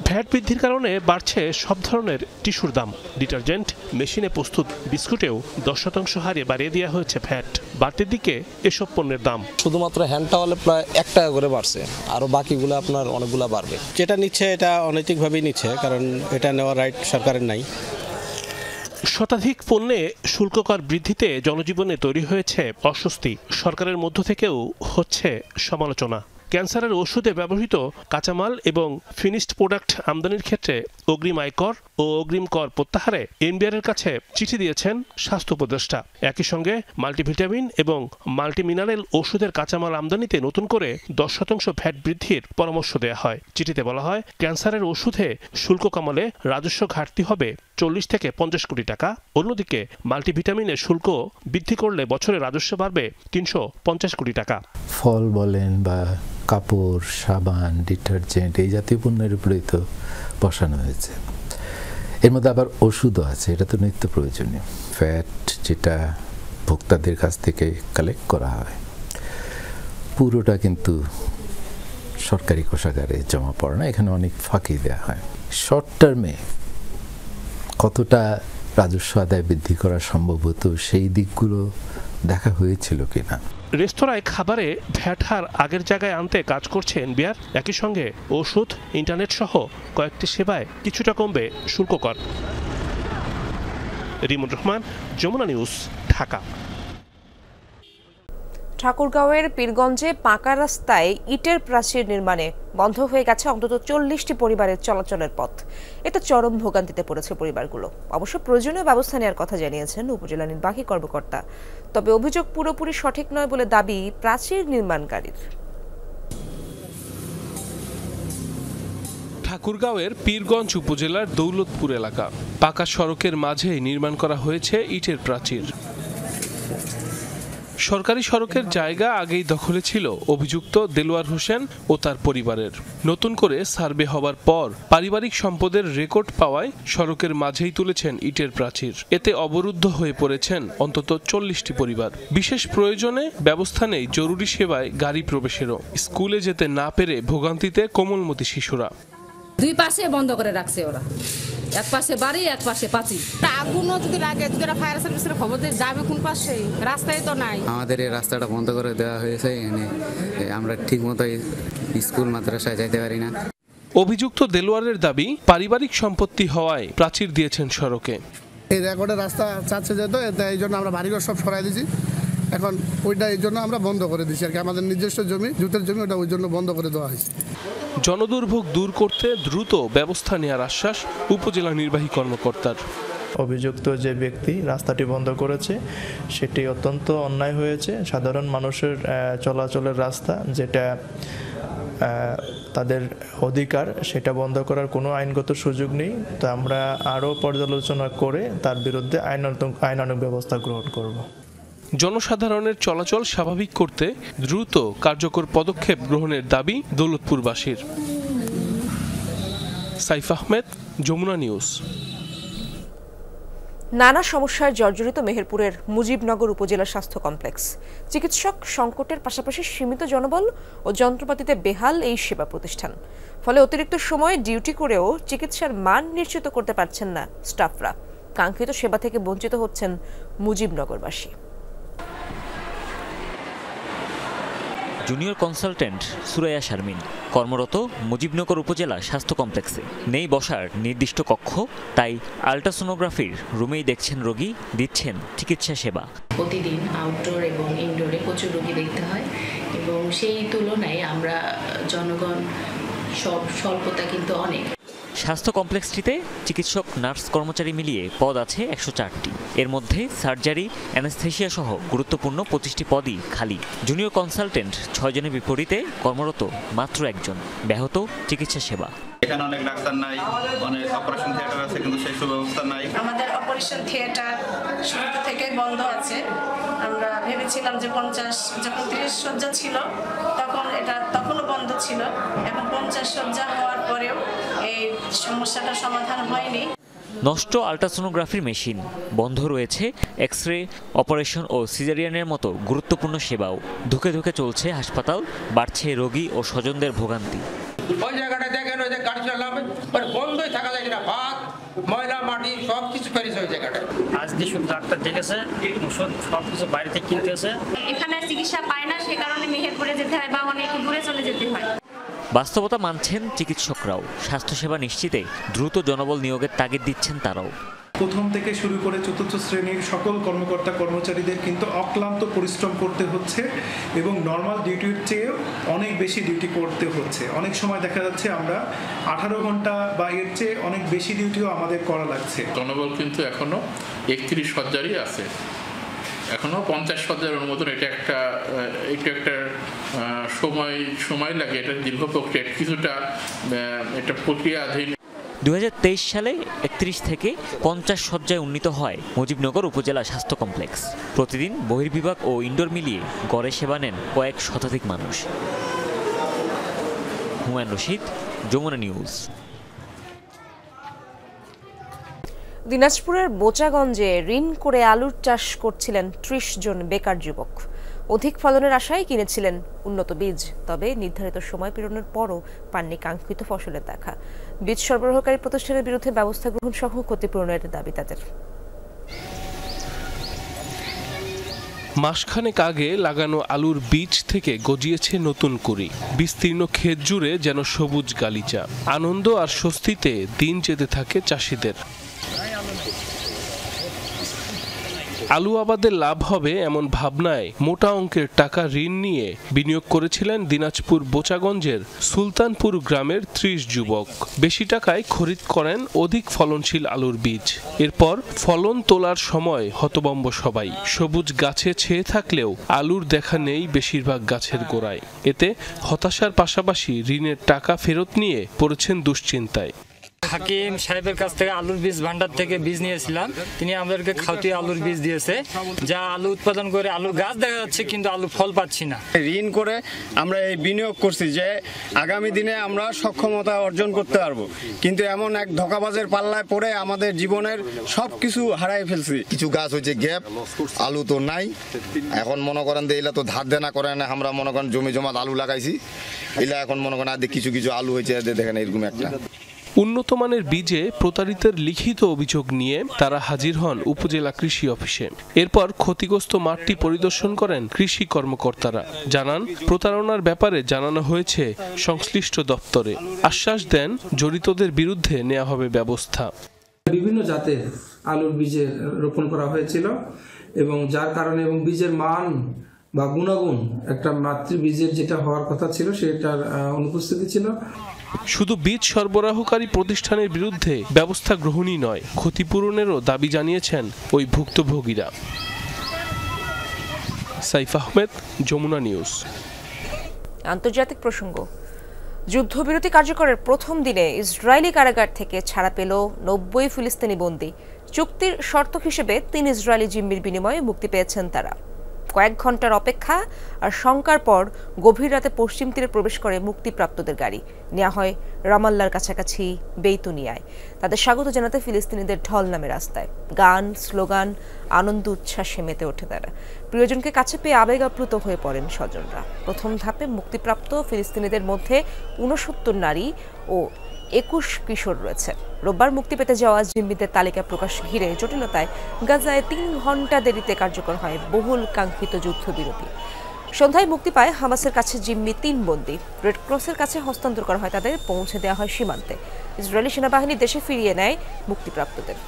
ভ্যাট বৃদ্ধির কারণে বাড়ছে সব ধরনের টিস্যুর দাম। ডিটারজেন্ট, মেশিনে প্রস্তুত বিস্কুটেও 10% হারে বাড়িয়ে দেওয়া হয়েছে ভ্যাট। বাড়তির দিকে এসব পণ্যের দাম শুধুমাত্র হ্যান্ড টাওয়ালে প্রায় 1 টাকা করে বাড়ছে, আরও বাকিগুলো আপনার অনেকগুলো বাড়বে। যেটা নিচ্ছে এটা অনৈতিকভাবেই নিচ্ছে, কারণ এটা নেওয়ার রাইট সরকারের নাই। শতাধিক পণ্যে শুল্ক কর বৃদ্ধিতে জনজীবনে তৈরি হয়েছে অস্বস্তি। সরকারের মধ্য থেকেও হচ্ছে সমালোচনা। ক্যান্সারের ওষুধে ব্যবহৃত কাঁচামাল এবং ফিনিশড প্রোডাক্ট আমদানির ক্ষেত্রে অগ্রিম আয়কর ও অগ্রিম কর প্রত্যাহারে এনবিআর এর কাছে চিঠি দিয়েছেন স্বাস্থ্য উপদেষ্টা। একই সঙ্গে মাল্টিভিটামিন এবং মাল্টিমিনারেল ওষুধের কাঁচামাল আমদানিতে নতুন করে 10% ভ্যাট বৃদ্ধির পরামর্শ দেওয়া হয়। চিঠিতে বলা হয়, ক্যান্সারের ওষুধে শুল্ক কমালে রাজস্ব ঘাটতি হবে 40 থেকে 50 কোটি টাকা। অন্যদিকে মাল্টিভিটামিনের শুল্ক বৃদ্ধি করলে বছরে রাজস্ব বাড়বে 350 কোটি টাকা। ফল বলেন বা কাপড়, সাবান, ডিটারজেন্ট এই জাতীয় পণ্যের উপরেই তো বসানো হয়েছে। এর মধ্যে আবার ওষুধও আছে, এটা তো নিত্য প্রয়োজনীয়। ফ্যাট যেটা ভোক্তাদের কাছ থেকে কালেক্ট করা হয় পুরোটা কিন্তু সরকারি কোষাগারে জমা পড়ে না, এখানে অনেক ফাঁকি দেওয়া হয়। শর্ট টার্মে কতটা রাজস্ব আদায় বৃদ্ধি করা সম্ভব হতো সেই দিকগুলো দেখা হয়েছিল কিনা। রেস্তোরাঁয় খাবারে ভ্যাট হার আগের জায়গায় আনতে কাজ করছে এনবিআর। একই সঙ্গে ওষুধ, ইন্টারনেট সহ কয়েকটি সেবায় কিছুটা কমবে শুল্ক কর। রিমন রহমান, যমুনা নিউজ, ঢাকা। ঠাকুরগাঁওয়ের পীরগঞ্জে পাকা রাস্তায় ইটের প্রাচীর নির্মাণে বন্ধ হয়ে গেছে অন্তত 40টি পরিবারের চলাচলের পথ। এতে চরম ভোগান্তিতে পড়েছে পরিবারগুলো। অবশ্য প্রয়োজনীয় ব্যবস্থা নেওয়ার কথা জানিয়েছেন উপজেলা নির্বাহী কর্মকর্তা। তবে অভিযোগ পুরোপুরি সঠিক নয় বলে দাবি প্রাচীর নির্মাণকারীর। ঠাকুরগাঁওয়ের পীরগঞ্জ উপজেলার দৌলতপুর এলাকা পাকা সড়কের মাঝে নির্মাণ করা হয়েছে ইটের প্রাচীর। সরকারি সড়কের জায়গা আগেই দখলে ছিল অভিযুক্ত দেলোয়ার হোসেন ও তার পরিবারের। নতুন করে সার্ভে হবার পর পারিবারিক সম্পদের রেকর্ড পাওয়ায় সড়কের মাঝেই তুলেছেন ইটের প্রাচীর। এতে অবরুদ্ধ হয়ে পড়েছেন অন্তত 40টি পরিবার। বিশেষ প্রয়োজনে ব্যবস্থা নেই জরুরি সেবায় গাড়ি প্রবেশেরও। স্কুলে যেতে না পেরে ভোগান্তিতে কোমলমতি শিশুরা। দুই পাশে বন্ধ করে রাখছে ওরা, এক পাশে বাড়ি, এক পাশে পাঁচিল। আগুনও যদি লাগে, যদি ফায়ার সার্ভিসের খবর দিয়ে যাবে কোন পাশে? রাস্তায় তো নাই। আমাদের এই রাস্তাটা বন্ধ করে দেওয়া হয়েছে, আমরা ঠিক মতো স্কুল মাদ্রাসায় যাইতে পারি না। অভিযুক্ত দেলোয়ারের দাবি পারিবারিক সম্পত্তি হওয়ায় প্রাচীর দিয়েছেন সড়কে। এই রেকর্ডের রাস্তা চাচ্ছে যেত, এই জন্য আমরা বাড়িঘর সব সরাই দিয়েছি। এখন ওইটা এই জন্য আমরা বন্ধ করে দিচ্ছি আর কি। আমাদের নিজস্ব জমি, জুতের জমি, ওটা ওই জন্য বন্ধ করে দেওয়া হয়েছে। জনদুর্ভোগ দূর করতে দ্রুত ব্যবস্থা নেওয়ার আশ্বাস উপজেলা নির্বাহী কর্মকর্তার। অভিযুক্ত যে ব্যক্তি রাস্তাটি বন্ধ করেছে সেটি অত্যন্ত অন্যায় হয়েছে। সাধারণ মানুষের চলাচলের রাস্তা, যেটা তাদের অধিকার, সেটা বন্ধ করার কোনো আইনগত সুযোগ নেই। তো আমরা আরও পর্যালোচনা করে তার বিরুদ্ধে আইনানুগ ব্যবস্থা গ্রহণ করব। জনসাধারণের চলাচল স্বাভাবিক করতে দ্রুত কার্যকর পদক্ষেপ গ্রহণের দাবি দৌলতপুরবাসীর। সাইফ আহমেদ, যমুনা নিউজ। নানা সমস্যায় জর্জরিত মেহেরপুরের মুজিবনগর উপজেলা স্বাস্থ্য কমপ্লেক্স। চিকিৎসক সংকটের পাশাপাশি সীমিত জনবল ও যন্ত্রপাতিতে বেহাল এই সেবা প্রতিষ্ঠান। ফলে অতিরিক্ত সময় ডিউটি করেও চিকিৎসার মান নিশ্চিত করতে পারছেন না স্টাফরা। কাঙ্ক্ষিত সেবা থেকে বঞ্চিত হচ্ছেন মুজিবনগরবাসী। জুনিয়র কনসালটেন্ট সুরাইয়া শারমিন কর্মরত মুজিবনগর উপজেলা স্বাস্থ্য কমপ্লেক্সে। নেই বসার নির্দিষ্ট কক্ষ, তাই আল্ট্রাসোনোগ্রাফির রুমেই দেখছেন রোগী, দিচ্ছেন চিকিৎসা সেবা। প্রতিদিন আউটডোর এবং ইনডোরে প্রচুর রোগী দেখতে হয় এবং সেই তুলনায় আমরা জনগণ স্বল্পতা কিন্তু অনেক। স্বাস্থ্য কমপ্লেক্সটিতে চিকিৎসক, নার্স, কর্মচারী মিলিয়ে পদ আছে 104টি। এর মধ্যে সার্জারি, অ্যানেস্থেশিয়া সহ গুরুত্বপূর্ণ 25টি পদই খালি। জুনিয়র কনসালটেন্ট 6 জনের বিপরীতে কর্মরত মাত্র 1 জন। ব্যাহত চিকিৎসা সেবা। এখানে অনেক ডাক্তার নাই, অনেক অপারেশন থিয়েটার আছে, কিন্তু সেই সুব্যবস্থা নাই। আমাদের অপারেশন থিয়েটার শুরু থেকে বন্ধ আছে। আমরা ভেবেছিলাম যে 50 যখন 30 শয্যা ছিল তখনও বন্ধ ছিল। এখন 50 শয্যা হওয়ার পরেও এই সমস্যাটা সমাধান হয়নি। নষ্ট আল্ট্রাসোনোগ্রাফির মেশিন, বন্ধ রয়েছে এক্স-রে, অপারেশন ও সিজারিয়ানের মতো গুরুত্বপূর্ণ সেবাও। ধুকে ধুকে চলছে হাসপাতাল, বাড়ছে রোগী ও স্বজনদের ভোগান্তি। ওই জায়গাটা দেখেন, ওই যে গাড়ি চালাবে বন্ধই থাকা যায় না, ভাত, ময়লা, মাটি সব কিছু ফেরিস ওই জায়গাটায়। আজকে শুধু ডাক্তার দেখেছে, ওষুধ সব কিছু বাইরে থেকে কিনতেছে। এখানে চিকিৎসা পায় না, সে কারণে মেহেরপুরে যেতে হয় বা অনেক দূরে চলে যেতে হয়। বাস্তবতা মানছেন চিকিৎসকরাও। স্বাস্থ্যসেবা নিশ্চিতে দ্রুত জনবল নিয়োগের তাগিদ দিচ্ছেন তারাও। প্রথম থেকে শুরু করে চতুর্থ শ্রেণীর সকল কর্মকর্তা কর্মচারীদের কিন্তু অক্লান্ত পরিশ্রম করতে হচ্ছে এবং নর্মাল ডিউটির চেয়েও অনেক বেশি ডিউটি করতে হচ্ছে। অনেক সময় দেখা যাচ্ছে আমরা 18 ঘন্টা বা এর চেয়ে অনেক বেশি ডিউটিও আমাদের করা লাগছে। জনবল কিন্তু এখনো 31 শয্যারই আছে, এখনো 50 শয্যার অনুমোদন। এটা একটা সময় লাগে, এটা দীর্ঘ প্রক্রিয়া, কিছুটা এটা প্রক্রিয়াধীন। 2023 সালে 31 থেকে 50 শয্যায় উন্নীত হয় মুজিবনগর উপজেলা স্বাস্থ্য কমপ্লেক্স। প্রতিদিন বহির্বিভাগ ও ইনডোর মিলিয়ে গড়ে সেবা নেন কয়েক শতাধিক মানুষ। হুমায়ুন রশিদ, যমুনা নিউজ। দিনাজপুরের বোচাগঞ্জে ঋণ করে আলুর চাষ করছিলেন 30 জন বেকার যুবক। অধিক ফলনের আশায় কিনেছিলেন উন্নত বীজ, তবে নির্ধারিত সময় পেরোনোর পরও পাননি কাঙ্ক্ষিত ফসলের দেখা। বীজ সরবরাহকারী প্রতিষ্ঠানের বিরুদ্ধে ব্যবস্থা গ্রহণ সহ ক্ষতিপূরণের দাবি তাদের। মাসখানেক আগে লাগানো আলুর বীজ থেকে গজিয়েছে নতুন কুঁড়ি। বিস্তীর্ণ ক্ষেত জুড়ে যেন সবুজ গালিচা। আনন্দ আর স্বস্তিতে দিন যেতে থাকে চাষিদের। আলু আবাদের লাভ হবে এমন ভাবনায় মোটা অঙ্কের টাকা ঋণ নিয়ে বিনিয়োগ করেছিলেন দিনাজপুর বোচাগঞ্জের সুলতানপুর গ্রামের ৩০ যুবক। বেশি টাকায় খরিদ করেন অধিক ফলনশীল আলুর বীজ। এরপর ফলন তোলার সময় হতভম্ব সবাই। সবুজ গাছে ছেয়ে থাকলেও আলুর দেখা নেই বেশিরভাগ গাছের গোড়ায়। এতে হতাশার পাশাপাশি ঋণের টাকা ফেরত নিয়ে পড়েছেন দুশ্চিন্তায়। হাকিম সাহেবের কাছ থেকে আলুর বীজ ভান্ডার থেকে বীজ নিয়েছিলাম, তিনি আমাদেরকে খাঁটি আলুর বীজ দিয়েছে, যা আলু উৎপাদন করে আলুর গাছ দেখা যাচ্ছে কিন্তু আলু ফল পাচ্ছি না। ঋণ করে আমরা এই বিনিয়োগ করছি যে আগামী দিনে আমরা সক্ষমতা অর্জন করতে পারবো, কিন্তু এমন এক ধোঁকাবাজের পাল্লায় পড়ে আমাদের জীবনের সবকিছু হারাই ফেলছি। কিছু গাছ হচ্ছে গ্যাপ, আলু তো নাই। এখন মনে করেন যে এলা তো ধার দেনা করে না, আমরা মনে করেন জমি জমাত আলু লাগাইছি, এলা এখন মনে করেন আদে কিছু কিছু আলু হয়েছে, দেখেন এরকম একটা। উন্নত মানের বীজে প্রতারিতের লিখিত অভিযোগ নিয়ে তারা হাজির হন উপজেলা কৃষি অফিসে। এরপর ক্ষতিগ্রস্ত মাঠটি পরিদর্শন করেন কৃষি কর্মকর্তারা। জানান প্রতারণার ব্যাপারে জানানো হয়েছে সংশ্লিষ্ট দপ্তরে। আশ্বাস দেন জড়িতদের বিরুদ্ধে নেওয়া হবে ব্যবস্থা। বিভিন্ন জাতের আলুর বীজের রোপণ করা হয়েছিল এবং যার কারণে এবং বীজের মান বা গুণাগুণ একটা মাতৃ বীজের যেটা হওয়ার কথা ছিল সেটার অনুপস্থিতি ছিল। শুধু বীজ সরবরাহকারী প্রতিষ্ঠানের বিরুদ্ধে ব্যবস্থা গ্রহণই নয়, ক্ষতিপূরণেরও দাবি জানিয়েছেন ওই ভুক্তভোগীরা। সাইফ আহমেদ, যমুনা নিউজ। আন্তর্জাতিক প্রসঙ্গ। যুদ্ধবিরতি কার্যকরের প্রথম দিনে ইসরায়েলি কারাগার থেকে ছাড়া পেল 90 ফিলিস্তিনি বন্দী। চুক্তির শর্ত হিসেবে 3 ইসরায়েলি জিম্মির বিনিময়ে মুক্তি পেয়েছেন তারা। কয়েক ঘন্টার অপেক্ষা আর শঙ্কার পর গভীর রাতে পশ্চিম তীরে প্রবেশ করে মুক্তিপ্রাপ্তদের গাড়ি নেওয়া হয় রামাল্লার কাছাকাছি বেইতুনিয়ায়। তাদের স্বাগত জানাতে ফিলিস্তিনিদের ঢল নামে রাস্তায়। গান, স্লোগান, আনন্দ উচ্ছ্বাসে মেতে ওঠে তারা। প্রিয়জনকে কাছে পেয়ে আবেগ আপ্লুত হয়ে পড়েন স্বজনরা। প্রথম ধাপে মুক্তিপ্রাপ্ত ফিলিস্তিনিদের মধ্যে 69 নারী ও 21 কিশোর রয়েছে। রোববার মুক্তি পেতে যাওয়া জিম্মিদের তালিকা প্রকাশ ঘিরে জটিলতায় গাজায় 3 ঘন্টা দেরিতে কার্যকর হয় বহুল কাঙ্ক্ষিত যুদ্ধবিরতি। সন্ধ্যায় মুক্তি পায় হামাসের কাছে জিম্মি 3 বন্দী। রেড ক্রসের কাছে হস্তান্তর করা হয় তাদের, পৌঁছে দেওয়া হয় সীমান্তে। ইসরায়েলি সেনাবাহিনী দেশে ফিরিয়ে নেয় মুক্তিপ্রাপ্তদের।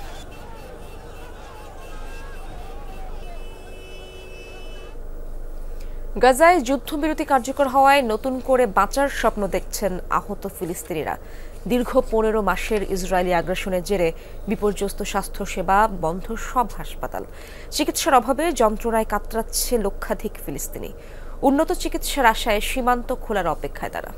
গাজায় যুদ্ধবিরতি কার্যকর হওয়ায় নতুন করে বাঁচার স্বপ্ন দেখছেন আহত ফিলিস্তিনিরা। দীর্ঘ 15 মাসের ইসরায়েলি আগ্রাসনের জেরে বিপর্যস্ত স্বাস্থ্যসেবা বন্ধ সব হাসপাতাল। চিকিৎসার অভাবে যন্ত্রণায় কাতরাচ্ছে লক্ষাধিক ফিলিস্তিনি। উন্নত চিকিৎসার আশায় সীমান্ত খোলার অপেক্ষায় তারা।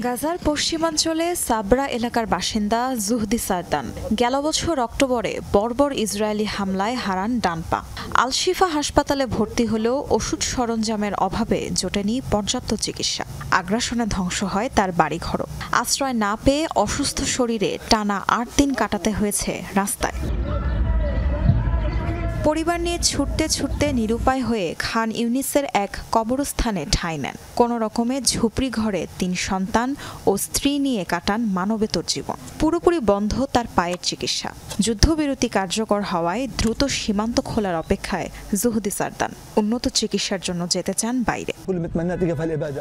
গাজার পশ্চিমাঞ্চলে সাবরা এলাকার বাসিন্দা জুহদি সারদান গেল বছর অক্টোবরে বর্বর ইসরায়েলি হামলায় হারান ডান পা। আল-শিফা হাসপাতালে ভর্তি হলেও ওষুধ সরঞ্জামের অভাবে জোটেনি পর্যাপ্ত চিকিৎসা। আগ্রাসনে ধ্বংস হয় তার বাড়িঘরও। আশ্রয় না পেয়ে অসুস্থ শরীরে টানা 8 দিন কাটাতে হয়েছে রাস্তায়। পরিবার নিয়ে ছুটতে ছুটতে নিরুপায় হয়ে খান ইউনিসের এক কবরস্থানে ঠাঁই নেন। কোনো রকমে ঝুপড়ি ঘরে 3 সন্তান ও স্ত্রী নিয়ে কাটান মানবেতর জীবন। পুরোপুরি বন্ধ তার পায়ের চিকিৎসা। যুদ্ধবিরতি কার্যকর হওয়ায় দ্রুত সীমান্ত খোলার অপেক্ষায় জুহদি সারদান। উন্নত চিকিৎসার জন্য যেতে চান বাইরে।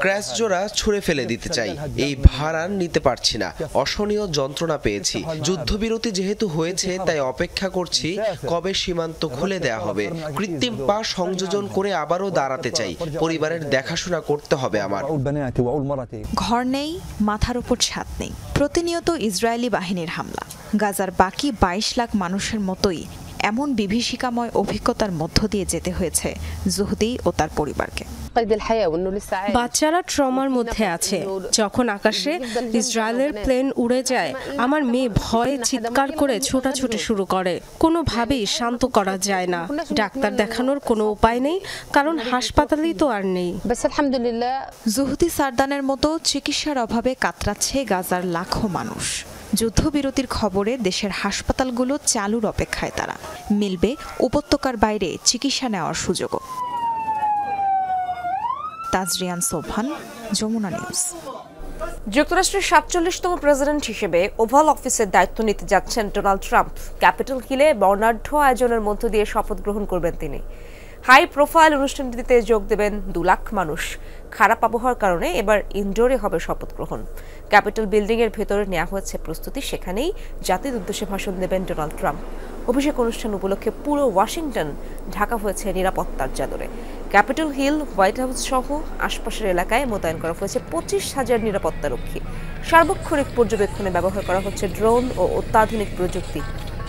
ক্র্যাশ জোড়া ছুঁড়ে ফেলে দিতে চাই, এই ভার আর নিতে পারছি না। অসহনীয় যন্ত্রণা পেয়েছি। যুদ্ধবিরতি যেহেতু হয়েছে তাই অপেক্ষা করছি কবে সীমান্ত খুলে দেয়া হবে। কৃত্রিম পা সংযোজন করে আবারও দাঁড়াতে চাই। পরিবারের দেখাশোনা করতে হবে আমার। ঘর নেই, মাথার উপর ছাদ নেই। প্রতিনিয়ত ইসরায়েলি বাহিনীর হামলা। গাজার বাকি 22 লাখ মানুষের মতোই এমন বিভীষিকাময় অভিজ্ঞতার মধ্য দিয়ে যেতে হয়েছে জুহদি ও তার পরিবারকে। বাচ্চারা ট্রমার মধ্যে আছে। যখন আকাশে ইসরায়েলের প্লেন উড়ে যায়, আমার মেয়ে ভয়ে চিৎকার করে ছোটাছুটি শুরু করে। কোনোভাবেই শান্ত করা যায় না। ডাক্তার দেখানোর কোনো উপায় নেই, কারণ হাসপাতালেই তো আর নেই। জুহদি সারদানের মতো চিকিৎসার অভাবে কাতরাচ্ছে গাজার লাখো মানুষ। যুদ্ধবিরতির খবরে দেশের হাসপাতালগুলো চালুর অপেক্ষায় তারা। মিলবে উপত্যকার বাইরে চিকিৎসা নেওয়ার সুযোগও। তাজরিয়ান সোবহান, যমুনা নিউজ। যুক্তরাষ্ট্রের ৪৭তম প্রেসিডেন্ট হিসেবে ওভাল অফিসের দায়িত্ব নিতে যাচ্ছেন ডোনাল্ড ট্রাম্প। ক্যাপিটল হিলে বর্ণাঢ্য আয়োজনের মধ্য দিয়ে শপথ গ্রহণ করবেন তিনি। হাই প্রোফাইল অনুষ্ঠানটিতে যোগ দেবেন ২ লাখ মানুষ। খারাপ আবহাওয়ার কারণে এবার ইনডোরে হবে শপথ গ্রহণ। ক্যাপিটল বিল্ডিং এর ভেতরে নেওয়া হয়েছে প্রস্তুতি, সেখানেই জাতির উদ্দেশ্যে ভাষণ দেবেন ডোনাল্ড ট্রাম্প। অভিষেক অনুষ্ঠান উপলক্ষে পুরো ওয়াশিংটন ঢাকা হয়েছে নিরাপত্তার চাদরে। ক্যাপিটল হিল, হোয়াইট হাউস সহ আশপাশের এলাকায় মোতায়েন করা হয়েছে ২৫,০০০ নিরাপত্তারক্ষী। সার্বক্ষণিক পর্যবেক্ষণে ব্যবহার করা হচ্ছে ড্রোন ও অত্যাধুনিক প্রযুক্তি।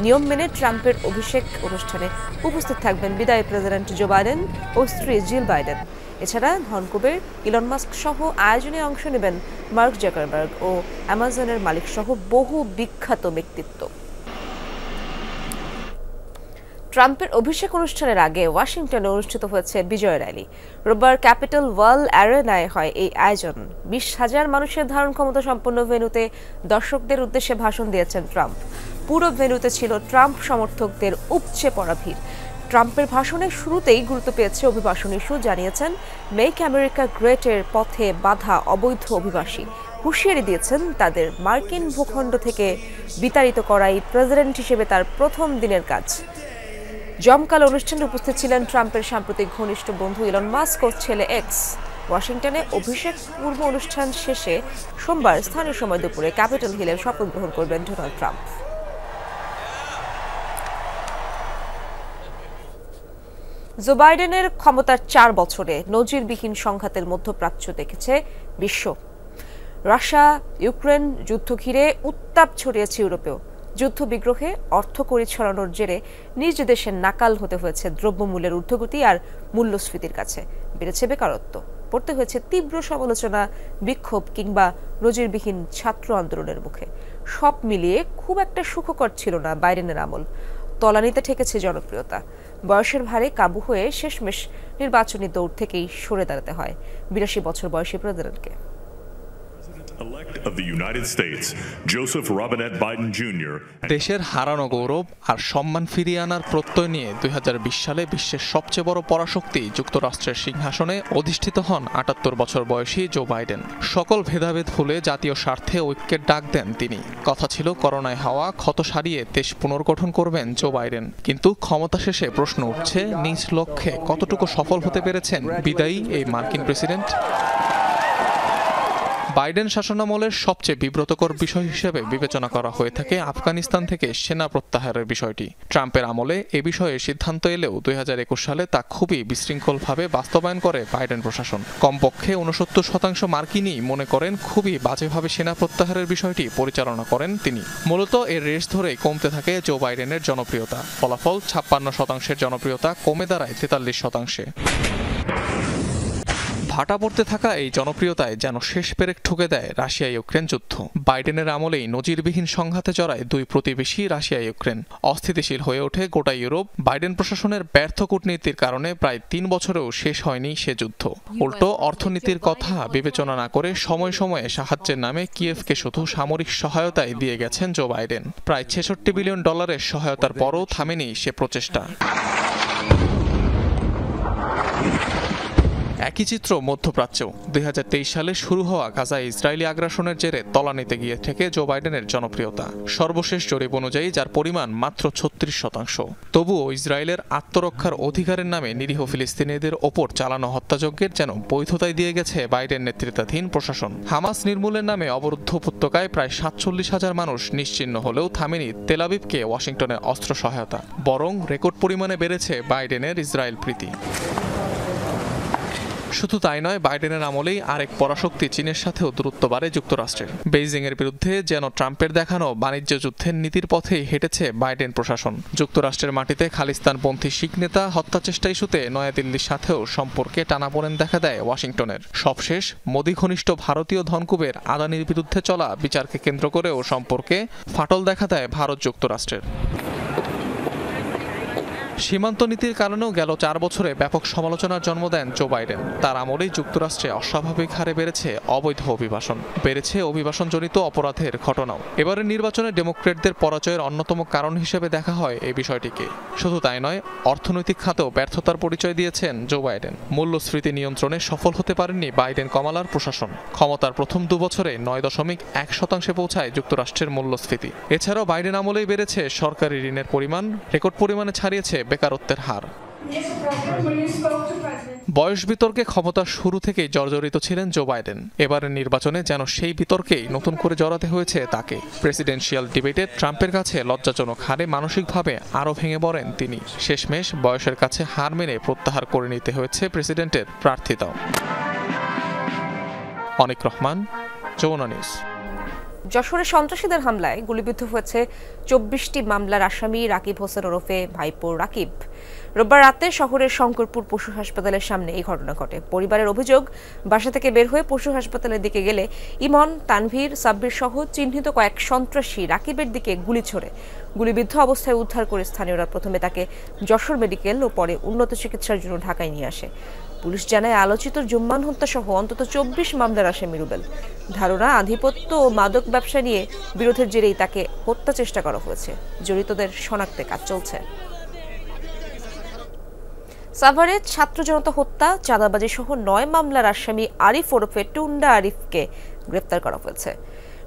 নিয়ম মেনে ট্রাম্পের অভিষেক অনুষ্ঠানে উপস্থিত থাকবেন বিদায়ী প্রেসিডেন্ট জো বাইডেন ও স্ত্রী জিল বাইডেন। এছাড়া ধনকুবের ইলন মাস্ক সহ আয়োজনে অংশ নেবেন মার্ক জাকারবার্গ ও অ্যামাজনের মালিক সহ বহু বিখ্যাত ব্যক্তিত্ব। ট্রাম্পের অভিষেক অনুষ্ঠানের আগে ওয়াশিংটনে অনুষ্ঠিত হয়েছে বিজয় র্যালি। রোববার ক্যাপিটল ওয়াল অ্যারেনায় হয় এই আয়োজন। ২০,০০০ মানুষের ধারণ ক্ষমতা সম্পন্ন ভেন্যুতে দর্শকদের উদ্দেশ্যে ভাষণ দিয়েছেন ট্রাম্প। পুরো ভেন্যুতে ছিল ট্রাম্প সমর্থকদের উপচে পড়া ভিড়। ট্রাম্পের ভাষণের শুরুতেই গুরুত্ব পেয়েছে অভিবাসন ইস্যু, জানিয়েছেন মেক আমেরিকা গ্রেটের পথে বাধা অবৈধ অভিবাসী। হুঁশিয়ারি দিয়েছেন তাদের মার্কিন ভূখণ্ড থেকে বিতাড়িত করাই প্রেসিডেন্ট হিসেবে তার প্রথম দিনের কাজ। জমকালো অনুষ্ঠানে উপস্থিত ছিলেন ট্রাম্পের সাম্প্রতিক ঘনিষ্ঠ বন্ধু ইলন মাস্ক ও ছেলে এক্স। ওয়াশিংটনে অভিষেক পূর্ব অনুষ্ঠান শেষে সোমবার স্থানীয় সময় দুপুরে ক্যাপিটল হিলে শপথ গ্রহণ করবেন ডোনাল্ড ট্রাম্প। জো বাইডেনের ক্ষমতার ৪ বছরে নজিরবিহীন সংঘাতের মধ্যপ্রাচ্য দেখেছে বিশ্ব। রাশিয়া ইউক্রেন যুদ্ধ ঘিরে উত্তাপ ছড়িয়েছে ইউরোপেও। যুদ্ধ বিগ্রহে অর্থকড়ি ছড়ানোর জেরে নিজ দেশের নাকাল হতে হয়েছে দ্রব্যমূল্যের ঊর্ধ্বগতি আর মূল্যস্ফীতির কাছে। বেড়েছে বেকারত্ব, পড়তে হয়েছে তীব্র সমালোচনা, বিক্ষোভ কিংবা নজিরবিহীন ছাত্র আন্দোলনের মুখে। সব মিলিয়ে খুব একটা সুখকর ছিল না বাইডেনের আমল। তলানিতে ঠেকেছে জনপ্রিয়তা। বয়সের ভারে কাবু হয়ে শেষমেশ নির্বাচনী দৌড় থেকেই সরে দাঁড়াতে হয় ৮২ বছর বয়সী প্রেসিডেন্টকে। দেশের হারানো গৌরব আর সম্মান ফিরিয়ে আনার প্রত্যয় নিয়ে ২০২০ সালে বিশ্বের সবচেয়ে বড় পরাশক্তি যুক্তরাষ্ট্রের সিংহাসনে অধিষ্ঠিত হন ৭৮ বছর বয়সী জো বাইডেন। সকল ভেদাভেদ ভুলে জাতীয় স্বার্থে ঐক্যের ডাক দেন তিনি। কথা ছিল করোনায় হওয়া ক্ষত সারিয়ে দেশ পুনর্গঠন করবেন জো বাইডেন। কিন্তু ক্ষমতা শেষে প্রশ্ন উঠছে, নিজ লক্ষ্যে কতটুকু সফল হতে পেরেছেন বিদায়ী এই মার্কিন প্রেসিডেন্ট? বাইডেন শাসনামলের সবচেয়ে বিব্রতকর বিষয় হিসেবে বিবেচনা করা হয়ে থাকে আফগানিস্তান থেকে সেনা প্রত্যাহারের বিষয়টি। ট্রাম্পের আমলে এ বিষয়ে সিদ্ধান্ত এলেও ২০২১ সালে তা খুবই বিশৃঙ্খলভাবে বাস্তবায়ন করে বাইডেন প্রশাসন। কমপক্ষে ৬৯% মার্কিনই মনে করেন খুবই বাজেভাবে সেনা প্রত্যাহারের বিষয়টি পরিচালনা করেন তিনি। মূলত এর রেশ ধরেই কমতে থাকে জো বাইডেনের জনপ্রিয়তা। ফলাফল ৫৬% জনপ্রিয়তা কমে দাঁড়ায় ৪৩%। ভাটা পড়তে থাকা এই জনপ্রিয়তায় যেন শেষ পেরেক ঠুকে দেয় রাশিয়া ইউক্রেন যুদ্ধ। বাইডেনের আমলেই নজিরবিহীন সংঘাতে জড়ায় দুই প্রতিবেশী রাশিয়া ইউক্রেন। অস্থিতিশীল হয়ে ওঠে গোটা ইউরোপ। বাইডেন প্রশাসনের ব্যর্থ কূটনীতির কারণে প্রায় ৩ বছরেও শেষ হয়নি সে যুদ্ধ। উল্টো অর্থনীতির কথা বিবেচনা না করে সময়ে সময়ে সাহায্যের নামে কিয়েভকে শুধু সামরিক সহায়তায় দিয়ে গেছেন জো বাইডেন। প্রায় $৬৬ বিলিয়ন সহায়তার পরও থামেনি সে প্রচেষ্টা। একই চিত্র মধ্যপ্রাচ্যেও। ২০২৩ সালে শুরু হওয়া গাজায় ইসরায়েলি আগ্রাসনের জেরে তলানিতে গিয়ে থেকে জো বাইডেনের জনপ্রিয়তা। সর্বশেষ জরিপ অনুযায়ী যার পরিমাণ মাত্র ৩৬%। তবুও ইসরায়েলের আত্মরক্ষার অধিকারের নামে নিরীহ ফিলিস্তিনিদের ওপর চালানো হত্যাযজ্ঞের যেন বৈধতায় দিয়ে গেছে বাইডেন নেতৃত্বাধীন প্রশাসন। হামাস নির্মূলের নামে অবরুদ্ধ উপত্যকায় প্রায় ৪৭,০০০ মানুষ নিশ্চিহ্ন হলেও থামেনি তেল আবিবকে ওয়াশিংটনের অস্ত্র সহায়তা। বরং রেকর্ড পরিমাণে বেড়েছে বাইডেনের ইসরায়েল প্রীতি। শুধু তাই নয়, বাইডেনের আমলেই আরেক পরাশক্তি চীনের সাথেও দূরত্ব বাড়ে যুক্তরাষ্ট্রের। বেইজিং এর বিরুদ্ধে যেন ট্রাম্পের দেখানো বাণিজ্য যুদ্ধের নীতির পথেই হেঁটেছে বাইডেন প্রশাসন। যুক্তরাষ্ট্রের মাটিতে খালিস্তানপন্থী শিখ নেতা হত্যাচেষ্টা ইস্যুতে নয়াদিল্লির সাথেও সম্পর্কে টানাপোড়েন দেখা দেয় ওয়াশিংটনের। সবশেষ মোদি ঘনিষ্ঠ ভারতীয় ধনকুবের আদানির বিরুদ্ধে চলা বিচারকে কেন্দ্র করেও সম্পর্কে ফাটল দেখা দেয় ভারত যুক্তরাষ্ট্রের। সীমান্ত নীতির কারণেও গেল 4 বছরে ব্যাপক সমালোচনার জন্ম দেন জো বাইডেন। তার আমলেই যুক্তরাষ্ট্রে অস্বাভাবিক হারে বেড়েছে অবৈধ অভিবাসন, বেড়েছে অভিবাসনজনিত অপরাধের ঘটনাও। এবারের নির্বাচনে ডেমোক্রেটদের পরাজয়ের অন্যতম কারণ হিসেবে দেখা হয় এই বিষয়টিকে। শুধু তাই নয়, অর্থনৈতিক খাতেও ব্যর্থতার পরিচয় দিয়েছেন জো বাইডেন। মূল্যস্ফীতি নিয়ন্ত্রণে সফল হতে পারেননি বাইডেন কমালার প্রশাসন। ক্ষমতার প্রথম 2 বছরে 9.1% পৌঁছায় যুক্তরাষ্ট্রের মূল্যস্ফীতি। এছাড়াও বাইডেন আমলেই বেড়েছে সরকারি ঋণের পরিমাণ, রেকর্ড পরিমাণে ছাড়িয়েছে বেকারত্বের হার। বয়স বিতর্কে ক্ষমতার শুরু থেকেই জর্জরিত ছিলেন জো বাইডেন। এবারের নির্বাচনে যেন সেই বিতর্কেই নতুন করে জড়াতে হয়েছে তাকে। প্রেসিডেন্সিয়াল ডিবেটে ট্রাম্পের কাছে লজ্জাজনক হারে মানসিকভাবে আরও ভেঙে পড়েন তিনি। শেষমেশ বয়সের কাছে হার মেনে প্রত্যাহার করে নিতে হয়েছে প্রেসিডেন্টের প্রার্থিতাও। অনিক রহমান, যমুনা নিউজ। যশোরে সন্ত্রাসীদের হামলায় গুলিবিদ্ধ হয়েছে 24টি মামলার আসামি রাকিব হোসেন ওরফে ভাইপো রাকিব। রোববার রাতে শহরের শঙ্করপুর পশু হাসপাতালের সামনে এই ঘটনা ঘটে। পরিবারের অভিযোগ, বাসা থেকে বের হয়ে পশু হাসপাতালের দিকে গেলে ইমন, তানভীর, সাব্বির সহ চিহ্নিত কয়েক সন্ত্রাসী রাকিবের দিকে গুলি ছোড়ে। গুলিবিদ্ধ অবস্থায় উদ্ধার করে স্থানীয়রা প্রথমে তাকে যশোর মেডিকেল ও পরে উন্নত চিকিৎসার জন্য ঢাকায় নিয়ে আসে। পুলিশ জানায়, আলোচিত জুম্মান হত্যা সহ অন্তত 24 মামলার আসামি রুবেল। ধারণা, আধিপত্য ও মাদক ব্যবসা নিয়ে বিরোধের জেরেই তাকে হত্যা চেষ্টা করা হয়েছে। জড়িতদের শনাক্তে কাজ চলছে। সাভারে ছাত্র জনতা হত্যা, চাঁদাবাজি সহ 9 মামলার আসামি আরিফ ওরফে টুন্ডা আরিফকে গ্রেপ্তার করা হয়েছে।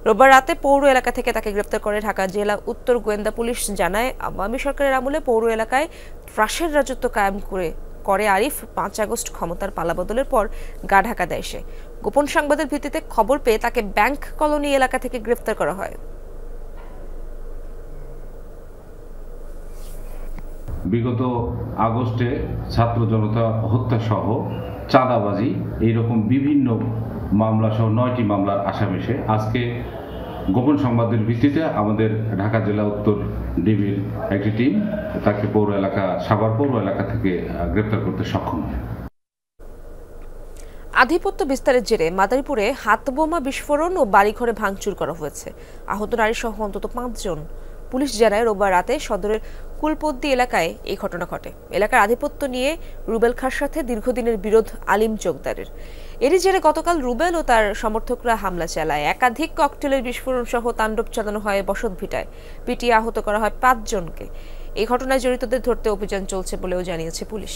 রোববার রাতে পৌর এলাকা থেকে তাকে গ্রেপ্তার করে ঢাকা জেলা উত্তর গোয়েন্দা পুলিশ। জানায়, আওয়ামী সরকারের আমলে পৌর এলাকায় ত্রাসের রাজত্ব কায়েম করে আরিফ 5 আগস্ট ক্ষমতার পালাবদলের পর গা ঢাকা দেয় সে। গোপন সংবাদের ভিত্তিতে খবর পেয়ে তাকে ব্যাংক কলোনি এলাকা থেকে গ্রেফতার করা হয়। বিগত আগস্টে ছাত্র জনতা হত্যা সহ চাঁদাবাজি এইরকম বিভিন্ন মামলা সহ 9টি মামলার আসামি সে। আজকে গোপন সংবাদের ভিত্তিতে আমাদের ঢাকা জেলা উত্তর ডিবির একটি টিম তাকে সাভার পৌর এলাকা থেকে গ্রেপ্তার করতে সক্ষম হয়। আধিপত্য বিস্তারের জেরে মাদারীপুরে হাতবোমা বিস্ফোরণ ও বাড়িঘরে ভাঙচুর করা হয়েছে। আহত নারী সহ অন্তত 5 জন। পুলিশ জানায়, রোববার রাতে সদরের কুলপদ্দি এলাকায় এই ঘটনা ঘটে। এলাকার আধিপত্য নিয়ে রুবেল খার সাথে দীর্ঘদিনের বিরোধ আলিম চোকদারের। এরই জেরে গতকাল রুবেল ও তার সমর্থকরা হামলা চালায়। একাধিক ককটেলের বিস্ফোরণ সহ তাণ্ডব চালানো হয় বসতভিটায়। পিটিয়ে আহত করা হয় 5 জনকে। এই ঘটনায় জড়িতদের ধরতে অভিযান চলছে বলেও জানিয়েছে পুলিশ।